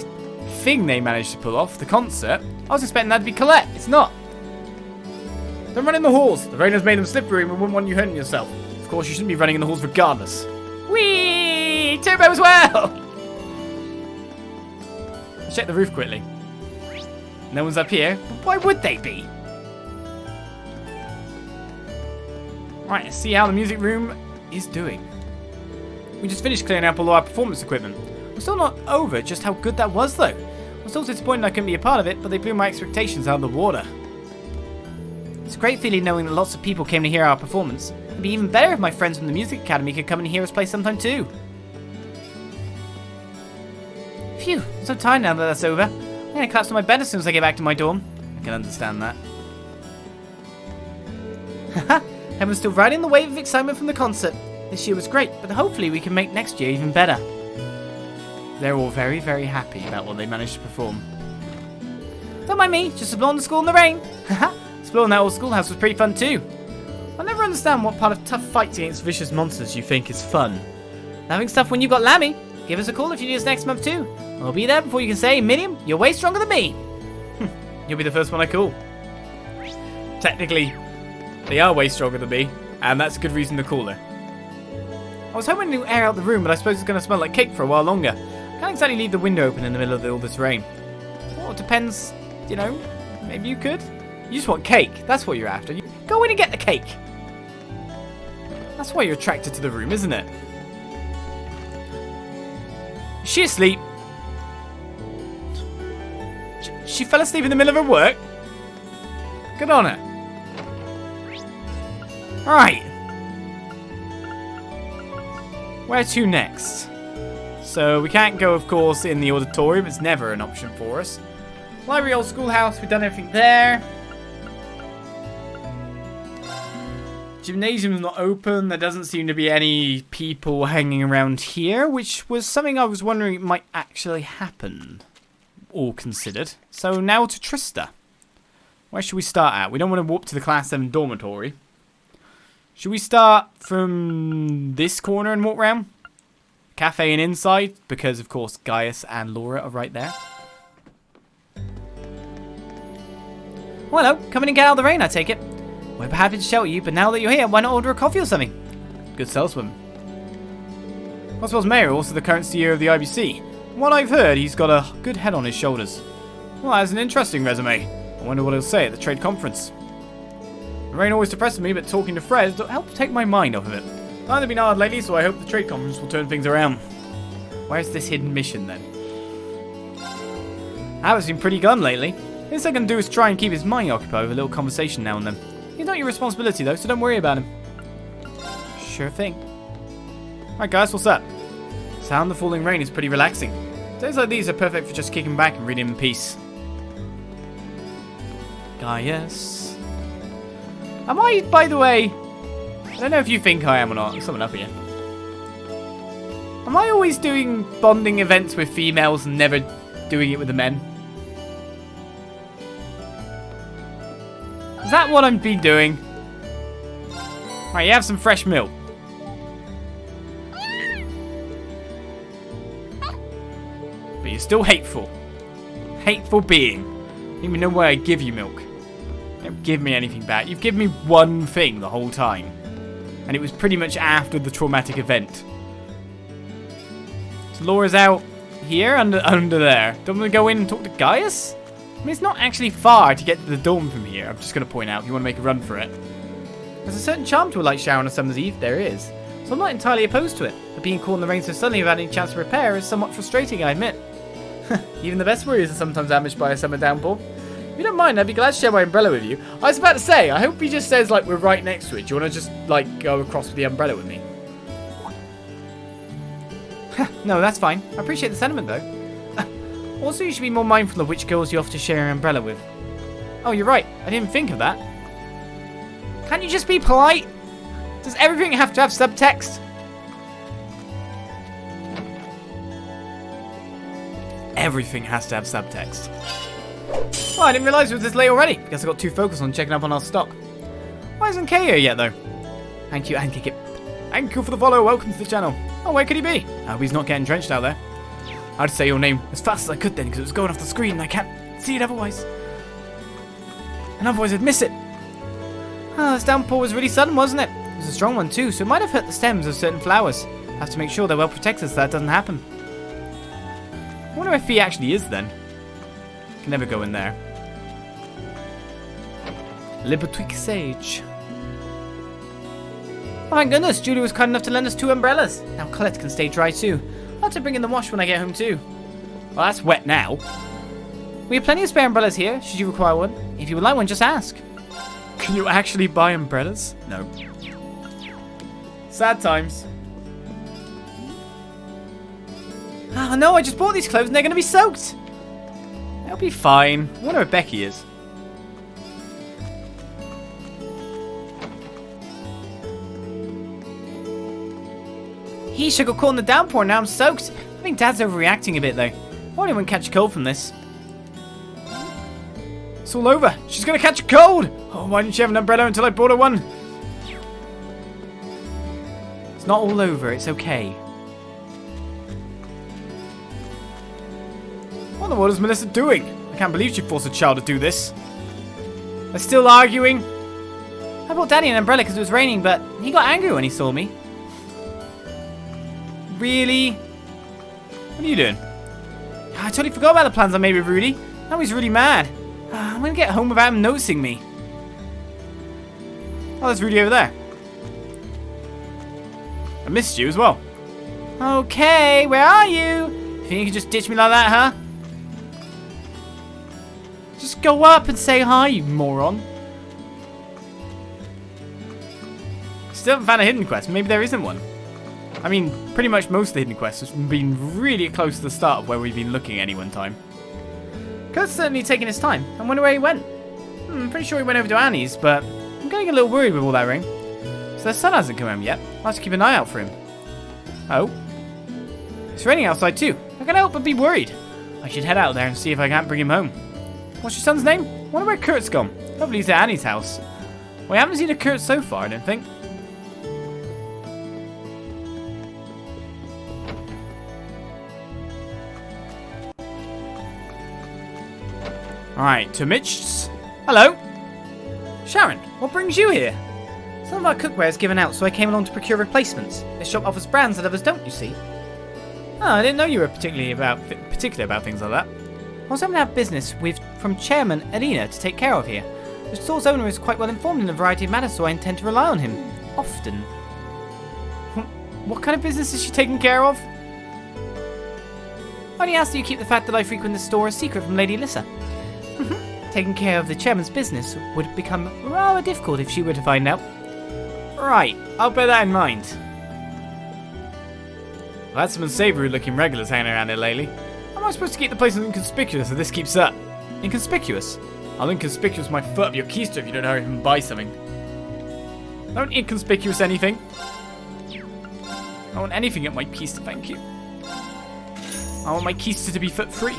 thing they managed to pull off, the concert. I was expecting that to be Colette. It's not. Don't run in the halls. The rain has made them slippery and we wouldn't want you hurting yourself. Of course, you shouldn't be running in the halls regardless. Whee! Turbo as well! Let's check the roof quickly. No one's up here. But why would they be? Right, let's see how the music room is doing. We just finished clearing up all our performance equipment. We're still not over just how good that was, though. I'm still disappointed I couldn't be a part of it, but they blew my expectations out of the water. It's a great feeling knowing that lots of people came to hear our performance. It'd be even better if my friends from the Music Academy could come and hear us play sometime too. Phew, I'm so tired now that that's over. I'm gonna collapse on my bed as soon as I get back to my dorm. I can understand that. Haha, everyone's still riding the wave of excitement from the concert. This year was great, but hopefully we can make next year even better. They're all very, very happy about what they managed to perform. Don't mind me, just exploring the school in the rain. Haha, exploring that old schoolhouse was pretty fun too. I never understand what part of tough fights against vicious monsters you think is fun. Having stuff when you've got Lammy. Give us a call if you do this next month too. I'll be there before you can say, Miriam, you're way stronger than me. You'll be the first one I call. Technically, they are way stronger than me, and that's a good reason to call her. I was hoping to air out the room, but I suppose it's going to smell like cake for a while longer. Can't exactly leave the window open in the middle of all this rain. Well, it depends, you know, maybe you could. You just want cake, that's what you're after. Go in and get the cake. That's why you're attracted to the room, isn't it? Is she asleep? She fell asleep in the middle of her work? Good on her. Right. Where to next? So we can't go, of course, in the auditorium. It's never an option for us. Library, Old Schoolhouse. We've done everything there. Gymnasium's not open. There doesn't seem to be any people hanging around here, which was something I was wondering might actually happen, all considered. So now to Trista. Where should we start at? We don't want to walk to the Class 7 dormitory. Should we start from this corner and walk round? Cafe and inside, because of course Gaius and Laura are right there. Well, hello, come in and get out of the rain, I take it. We're happy to shelter you, but now that you're here, why not order a coffee or something? Good salesman. Oswald's mayor, also the current CEO of the IBC. From what I've heard, he's got a good head on his shoulders. Well, that's an interesting resume. I wonder what he'll say at the trade conference. The rain always depresses me, but talking to Fred helps take my mind off of it. Times have been hard lately, so I hope the trade conference will turn things around. Where's this hidden mission, then? Abbott's been pretty glum lately. This I can do is try and keep his mind occupied with a little conversation now and then. He's not your responsibility, though, so don't worry about him. Sure thing. Alright, guys, what's up? Sound of falling rain is pretty relaxing. Days like these are perfect for just kicking back and reading in peace. Gaius. Am I, by the way... I don't know if you think I am or not. There's someone up here. Am I always doing bonding events with females and never doing it with the men? Is that what I've been doing? Alright, you have some fresh milk. But you're still hateful. Hateful being. I don't even know why I give you milk. You don't give me anything back. You've given me one thing the whole time. And it was pretty much after the traumatic event. So Laura's out here, under there. Don't we go in and talk to Gaius? I mean, it's not actually far to get to the dorm from here. I'm just going to point out if you want to make a run for it. There's a certain charm to a light shower on a summer's eve. There is. so I'm not entirely opposed to it. But being caught in the rain so suddenly without any chance to repair is somewhat frustrating, I admit. Even the best warriors are sometimes ambushed by a summer downpour. If you don't mind, I'd be glad to share my umbrella with you. I was about to say, I hope he just says, like, we're right next to it. Do you want to just, like, go across with the umbrella with me? No, that's fine. I appreciate the sentiment, though. Also, you should be more mindful of which girls you offer to share an umbrella with. Oh, you're right. I didn't think of that. Can't you just be polite? Does everything have to have subtext? Everything has to have subtext. Well, I didn't realise it was this late already. Guess I got too focused on checking up on our stock. Why isn't Kay here yet, though? Thank you, Ankikip. Thank you for the follow. Welcome to the channel. Oh, where could he be? I hope he's not getting drenched out there. I'd say your name as fast as I could then, because it was going off the screen and I can't see it otherwise. And otherwise I'd miss it. Oh, this downpour was really sudden, wasn't it? It was a strong one too, so it might have hurt the stems of certain flowers. I have to make sure they're well protected so that doesn't happen. I wonder if he actually is then. Can never go in there. Libertwick Sage. Oh my goodness, Julie was kind enough to lend us 2 umbrellas. Now Colette can stay dry too. I'll have to bring in the wash when I get home too. Well, that's wet now. We have plenty of spare umbrellas here, should you require one. If you would like one, just ask. Can you actually buy umbrellas? No. Sad times. Oh no, I just bought these clothes and they're going to be soaked. They'll be fine. I wonder where Becky is. He should got caught in the downpour and now I'm soaked. I think Dad's overreacting a bit though. I won't even catch a cold from this. It's all over. She's going to catch a cold. Oh, why didn't she have an umbrella until I bought her one? It's not all over. It's okay. What in the world is Melissa doing? I can't believe she forced a child to do this. They're still arguing. I bought Daddy an umbrella because it was raining, but he got angry when he saw me. Really? What are you doing? I totally forgot about the plans I made with Rudy. Now he's really mad. I'm going to get home without him noticing me. Oh, there's Rudy over there. I missed you as well. Okay, where are you? You think you can just ditch me like that, huh? Just go up and say hi, you moron. Still haven't found a hidden quest. Maybe there isn't one. I mean, pretty much most of the hidden quests have been really close to the start of where we've been looking at any one time. Kurt's certainly taking his time. I wonder where he went. I'm pretty sure he went over to Annie's, but I'm getting a little worried with all that rain. So the sun hasn't come home yet. I'll have to keep an eye out for him. Oh? It's raining outside too. I can't help but be worried. I should head out there and see if I can't bring him home. What's your son's name? I wonder where Kurt's gone. Probably he's at Annie's house. Well, I haven't seen a Kurt so far, I don't think. Alright, to Mitch's. Hello. Sharon, what brings you here? Some of our cookware is given out, so I came along to procure replacements. This shop offers brands that others don't, you see. Oh, I didn't know you were particular about things like that. I was hoping to have business from Chairman Alina to take care of here. The store's owner is quite well informed in a variety of matters, so I intend to rely on him. Often. What kind of business is she taking care of? I only ask that you keep the fact that I frequent the store a secret from Lady Alyssa. Taking care of the chairman's business would become rather difficult if she were to find out. Right, I'll bear that in mind. I've had some unsavory looking regulars hanging around here lately. How am I supposed to keep the place inconspicuous if this keeps up? Inconspicuous? I'll inconspicuous my foot up your keister if you don't hurry and buy something. Don't inconspicuous anything. I want anything at my keister, thank you. I want my keister to be foot free.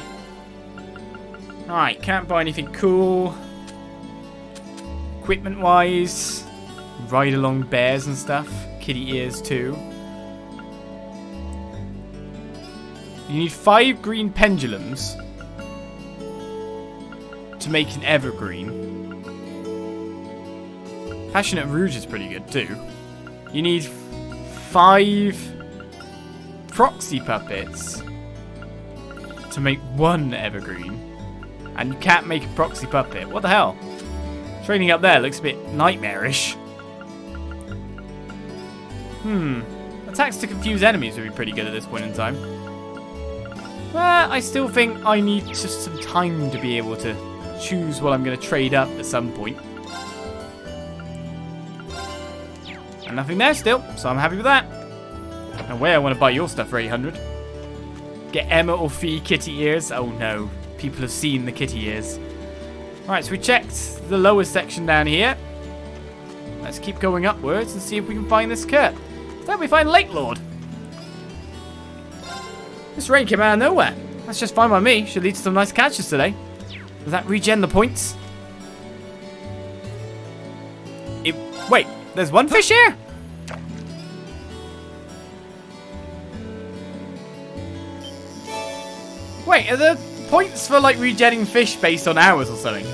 Alright, can't buy anything cool. Equipment wise. Ride along bears and stuff. Kitty ears too. You need 5 green pendulums to make an evergreen. Passionate Rouge is pretty good too. You need 5 proxy puppets to make 1 evergreen. And you can't make a proxy puppet. What the hell? Training up there looks a bit nightmarish. attacks to confuse enemies would be pretty good at this point in time. But I still think I need just some time to be able to choose what I'm going to trade up at some point. And nothing there still, so I'm happy with that. No way I want to buy your stuff for 800. Get Emma or Fee kitty ears. Oh no, people have seen the kitty ears. Alright, so we checked the lower section down here. Let's keep going upwards and see if we can find this Kurt. Then we find Lake Lord. This rain came out of nowhere. That's just fine by me. Should lead to some nice catches today. Does that regen the points? Wait, there's one fish here? Wait, are the points for like regenning fish based on hours or something?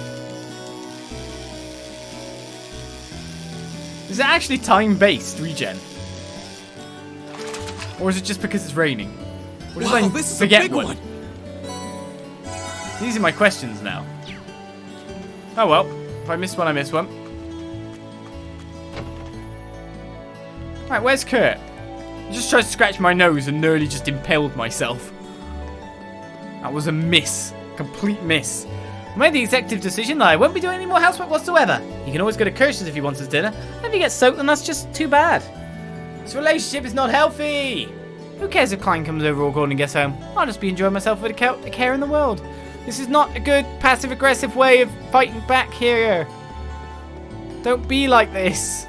Is it actually time-based regen? Or is it just because it's raining? Or did I this is forget a big one. These are my questions now. Oh well, if I miss one, I miss one. Right, where's Kurt? I just tried to scratch my nose and nearly just impaled myself. That was a miss. Complete miss. I made the executive decision that I won't be doing any more housework whatsoever. You can always go to Kirsch's if he wants his dinner. And if he gets soaked, then that's just too bad. This relationship is not healthy. Who cares if Klein comes over or Gordon gets home? I'll just be enjoying myself with a care in the world. This is not a good passive-aggressive way of fighting back here. Don't be like this.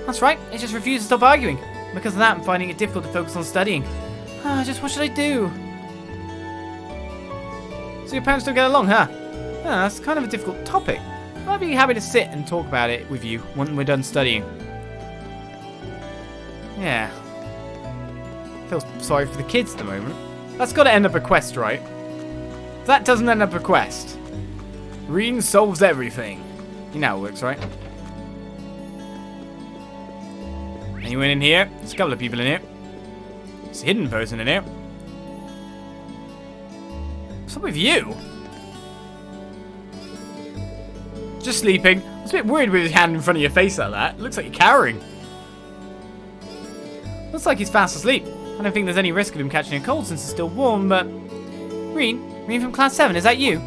That's right, I just refuse to stop arguing. Because of that, I'm finding it difficult to focus on studying. Just what should I do? So your parents don't get along, huh? That's kind of a difficult topic. I'd be happy to sit and talk about it with you when we're done studying. Yeah. I feel sorry for the kids at the moment. That's got to end up a quest, right? If that doesn't end up a quest, Rean solves everything. You know how it works, right? Anyone in here? There's a couple of people in here. There's a hidden person in here. What's up with you? Just sleeping. It's a bit weird with his hand in front of your face like that. It looks like you're cowering. Looks like he's fast asleep. I don't think there's any risk of him catching a cold since it's still warm, but... Rean from Class 7, is that you?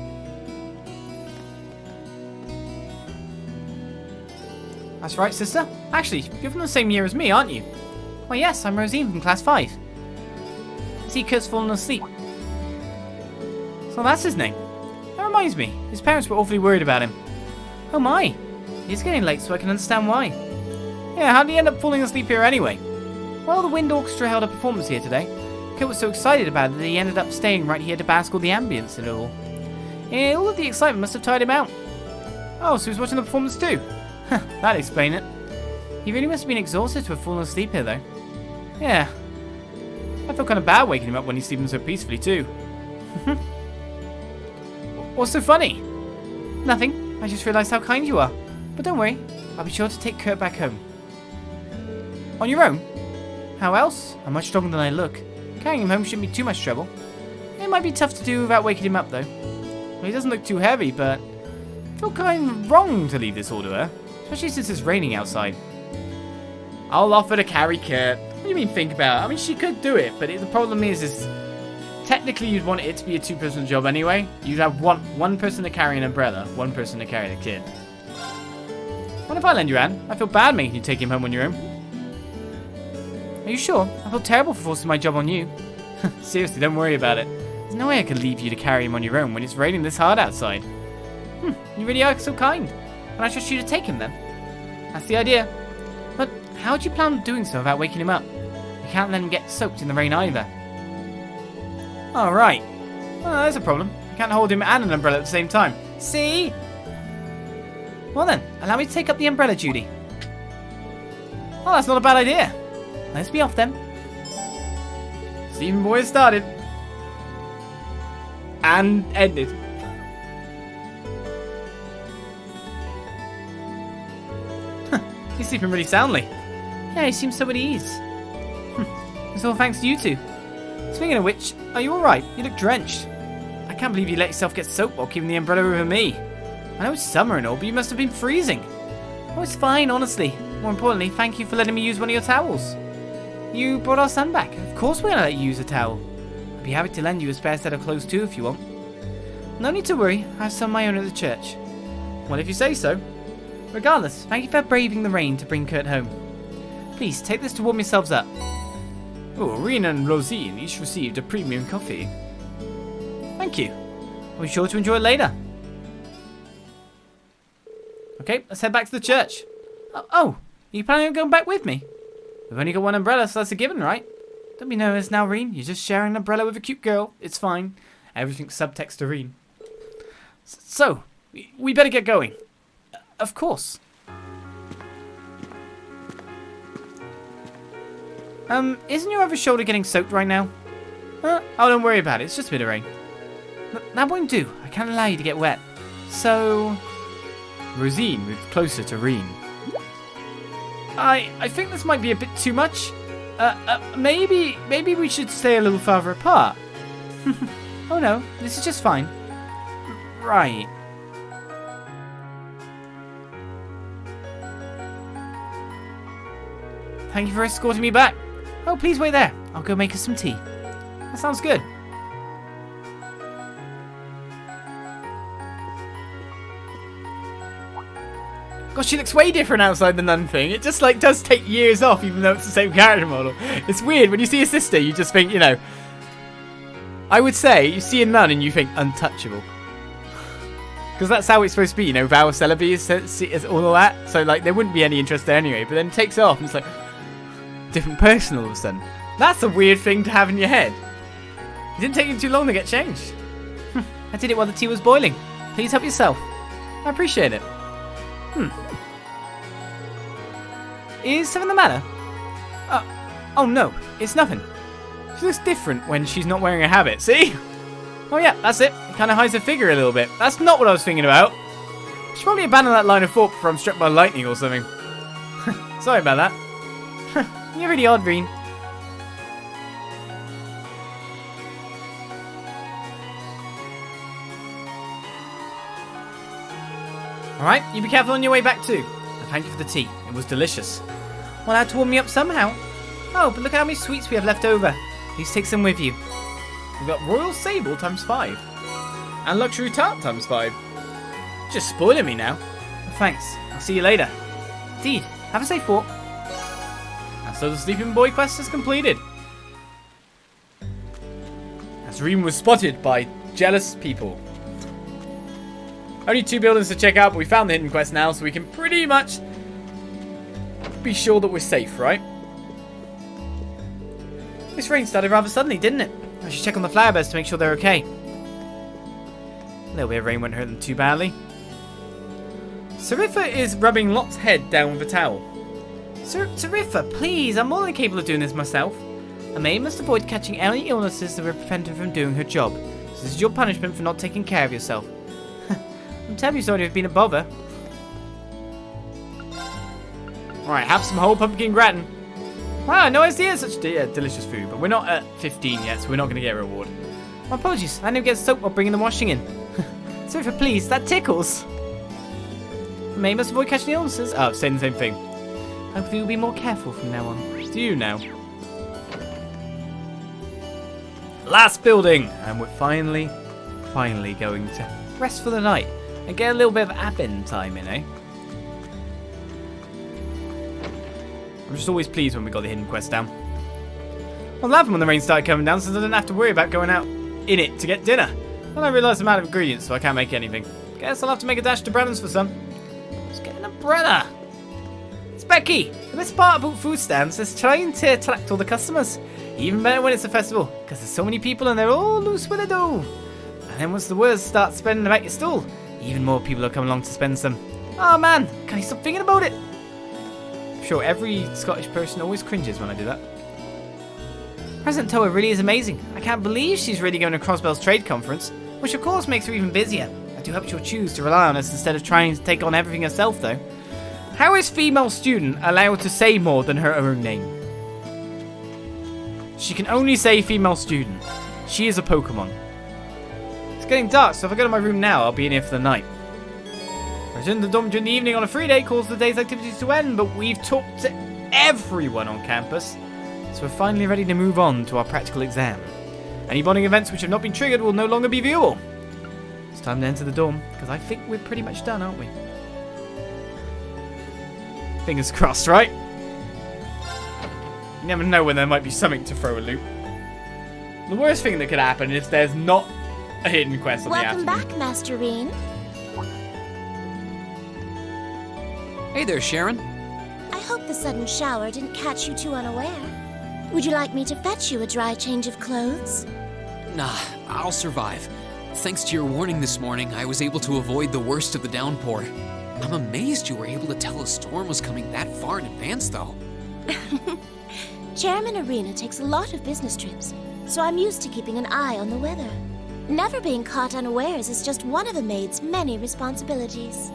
That's right, sister. Actually, you're from the same year as me, aren't you? Well, yes, I'm Rosine from Class 5. See, Kurt's fallen asleep. So that's his name. That reminds me, his parents were awfully worried about him. Oh my, it's getting late so I can understand why. Yeah, how did he end up falling asleep here anyway? Well, the Wind Orchestra held a performance here today. Kurt was so excited about it that he ended up staying right here to bask all the ambience and all. And all of the excitement must have tired him out. Oh, so he was watching the performance too? That'd explain it. He really must have been exhausted to have fallen asleep here though. Yeah. I feel kind of bad waking him up when he's sleeping so peacefully too. What's so funny? Nothing. I just realised how kind you are. But don't worry. I'll be sure to take Kurt back home. On your own? How else? I'm much stronger than I look. Carrying him home shouldn't be too much trouble. It might be tough to do without waking him up though. Well, he doesn't look too heavy, but I feel kind of wrong to leave this all to her. Especially since it's raining outside. I'll offer to carry Kurt. What do you mean think about it? I mean, she could do it, but the problem is technically you'd want it to be a two-person job anyway. You'd have one person to carry an umbrella, one person to carry the kid. What if I lend you a hand? I feel bad making you take him home on your own. Are you sure? I feel terrible for forcing my job on you. Seriously, don't worry about it. There's no way I could leave you to carry him on your own when it's raining this hard outside. You really are so kind. And I trust you to take him then. That's the idea. But how do you plan on doing so without waking him up? You can't let him get soaked in the rain either. Oh, right. Oh, there's a problem. You can't hold him and an umbrella at the same time. See? Well then, allow me to take up the umbrella duty. Oh, that's not a bad idea. Let's be off then. Steven Boy started. And ended. He's sleeping really soundly. Yeah, he seems so at ease. It's all thanks to you two. Speaking of which, are you alright? You look drenched. I can't believe you let yourself get soaked while keeping the umbrella over me. I know it's summer and all, but you must have been freezing. Oh, it's fine, honestly. More importantly, thank you for letting me use one of your towels. You brought our son back. Of course we're gonna let you use a towel. I'd be happy to lend you a spare set of clothes too if you want. No need to worry, I have some of my own at the church. Well, if you say so. Regardless, thank you for braving the rain to bring Kurt home. Please, take this to warm yourselves up. Oh, Rean and Rosine each received a premium coffee. Thank you. I'll be sure to enjoy it later. Okay, let's head back to the church. Oh, are you planning on going back with me? We've only got one umbrella, so that's a given, right? Don't be nervous now, Rean. You're just sharing an umbrella with a cute girl. It's fine. Everything's subtext to Rean. So, we better get going. Of course. Isn't your other shoulder getting soaked right now? Oh, don't worry about it. It's just a bit of rain. That won't do. I can't allow you to get wet. So... Rosine moved closer to Rean. I think this might be a bit too much. Maybe we should stay a little farther apart. Oh no, this is just fine. Right. Thank you for escorting me back. Oh, please wait there. I'll go make us some tea. That sounds good. Gosh, she looks way different outside the nun thing. It just like does take years off, even though it's the same character model. It's weird. When you see a sister, you just think, you know... I would say, you see a nun and you think untouchable. Because that's how it's supposed to be, you know, Vow of Celibacy is all of that. So, like, there wouldn't be any interest there anyway. But then it takes off and it's like... different person all of a sudden. That's a weird thing to have in your head. It didn't take you too long to get changed. I did it while the tea was boiling. Please help yourself. I appreciate it. Is something the matter? Oh no, it's nothing. She looks different when she's not wearing a habit, see? Oh yeah, that's it. It kind of hides her figure a little bit. That's not what I was thinking about. She should probably abandon that line of thought before I'm struck by lightning or something. Sorry about that. You're really odd, Rean. Alright, you be careful on your way back too. And thank you for the tea. It was delicious. Well, I had to warm me up somehow. Oh, but look how many sweets we have left over. Please take some with you. We've got Royal Sable ×5. And Luxury Tart ×5. Just spoiling me now. Well, thanks. I'll see you later. Indeed. Have a safe walk. And so the Sleeping Boy quest is completed. As Rean was spotted by jealous people. Only 2 buildings to check out, but we found the hidden quest now, so we can pretty much be sure that we're safe, right? This rain started rather suddenly, didn't it? I should check on the flower beds to make sure they're okay. A little bit of rain won't hurt them too badly. Saritha is rubbing Lot's head down with a towel. Saritha, please, I'm more than capable of doing this myself. A maid must avoid catching any illnesses that will prevent her from doing her job. So this is your punishment for not taking care of yourself. I'm terribly sorry to have been a bother. Alright, have some whole pumpkin gratin. Wow, no idea such delicious food, but we're not at 15 yet, so we're not going to get a reward. My apologies, I didn't get soap while bringing the washing in. Saritha, please, that tickles. May must avoid catching illnesses. Oh, saying the same thing. Hopefully you'll be more careful from now on. Do you now? Last building! And we're finally going to rest for the night. And get a little bit of admin time in, eh? I'm just always pleased when we got the hidden quest down. I was laughing when the rain started coming down, so I didn't have to worry about going out in it to get dinner. Then I realised I'm out of ingredients, so I can't make anything. Guess I'll have to make a dash to Brennan's for some. Let's get an umbrella. It's Becky. The best part about food stands is trying to attract all the customers. Even better when it's a festival, because there's so many people and they're all loose with the dough. And then once the word starts spreading about your stall, even more people will come along to spend some. Oh man, can I stop thinking about it? I'm sure every Scottish person always cringes when I do that. President Toa really is amazing. I can't believe she's really going to Crossbell's trade conference, which of course makes her even busier. I do hope she'll choose to rely on us instead of trying to take on everything herself though. How is female student allowed to say more than her own name? She can only say female student. She is a Pokemon. It's getting dark, so if I go to my room now, I'll be in here for the night. Return to the dorm during the evening on a free day calls the day's activities to end, but we've talked to everyone on campus. So we're finally ready to move on to our practical exam. Any bonding events which have not been triggered will no longer be viewable. It's time to enter the dorm, because I think we're pretty much done, aren't we? Fingers crossed, right? You never know when there might be something to throw a loop. The worst thing that could happen is there's not a hidden quest on the Welcome afternoon. back, Master Rean. Hey there, Sharon. I hope the sudden shower didn't catch you too unaware. Would you like me to fetch you a dry change of clothes? Nah, I'll survive. Thanks to your warning this morning, I was able to avoid the worst of the downpour. I'm amazed you were able to tell a storm was coming that far in advance, though. Chairman Arena takes a lot of business trips, so I'm used to keeping an eye on the weather. Never being caught unawares is just one of a maid's many responsibilities.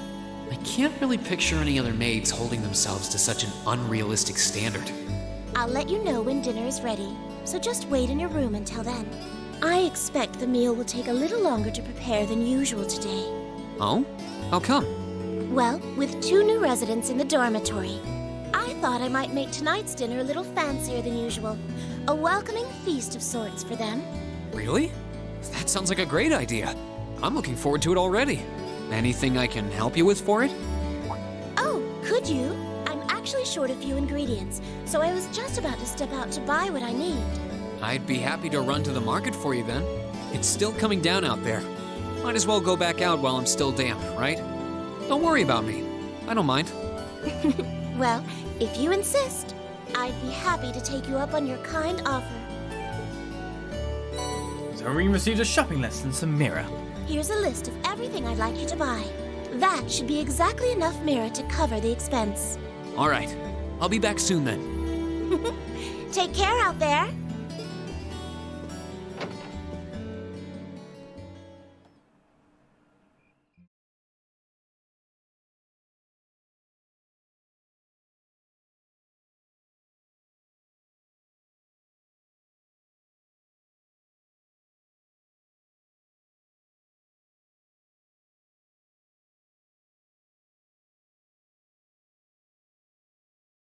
I can't really picture any other maids holding themselves to such an unrealistic standard. I'll let you know when dinner is ready, so just wait in your room until then. I expect the meal will take a little longer to prepare than usual today. Oh? How come? Well, with 2 new residents in the dormitory, I thought I might make tonight's dinner a little fancier than usual. A welcoming feast of sorts for them. Really? That sounds like a great idea. I'm looking forward to it already. Anything I can help you with for it? Oh, could you? I'm actually short a few ingredients, so I was just about to step out to buy what I need. I'd be happy to run to the market for you then. It's still coming down out there. Might as well go back out while I'm still damp, right? Don't worry about me. I don't mind. Well, if you insist, I'd be happy to take you up on your kind offer. So Rean received a shopping list and some mirror. Here's a list of everything I'd like you to buy. That should be exactly enough mirror to cover the expense. All right. I'll be back soon then. Take care out there.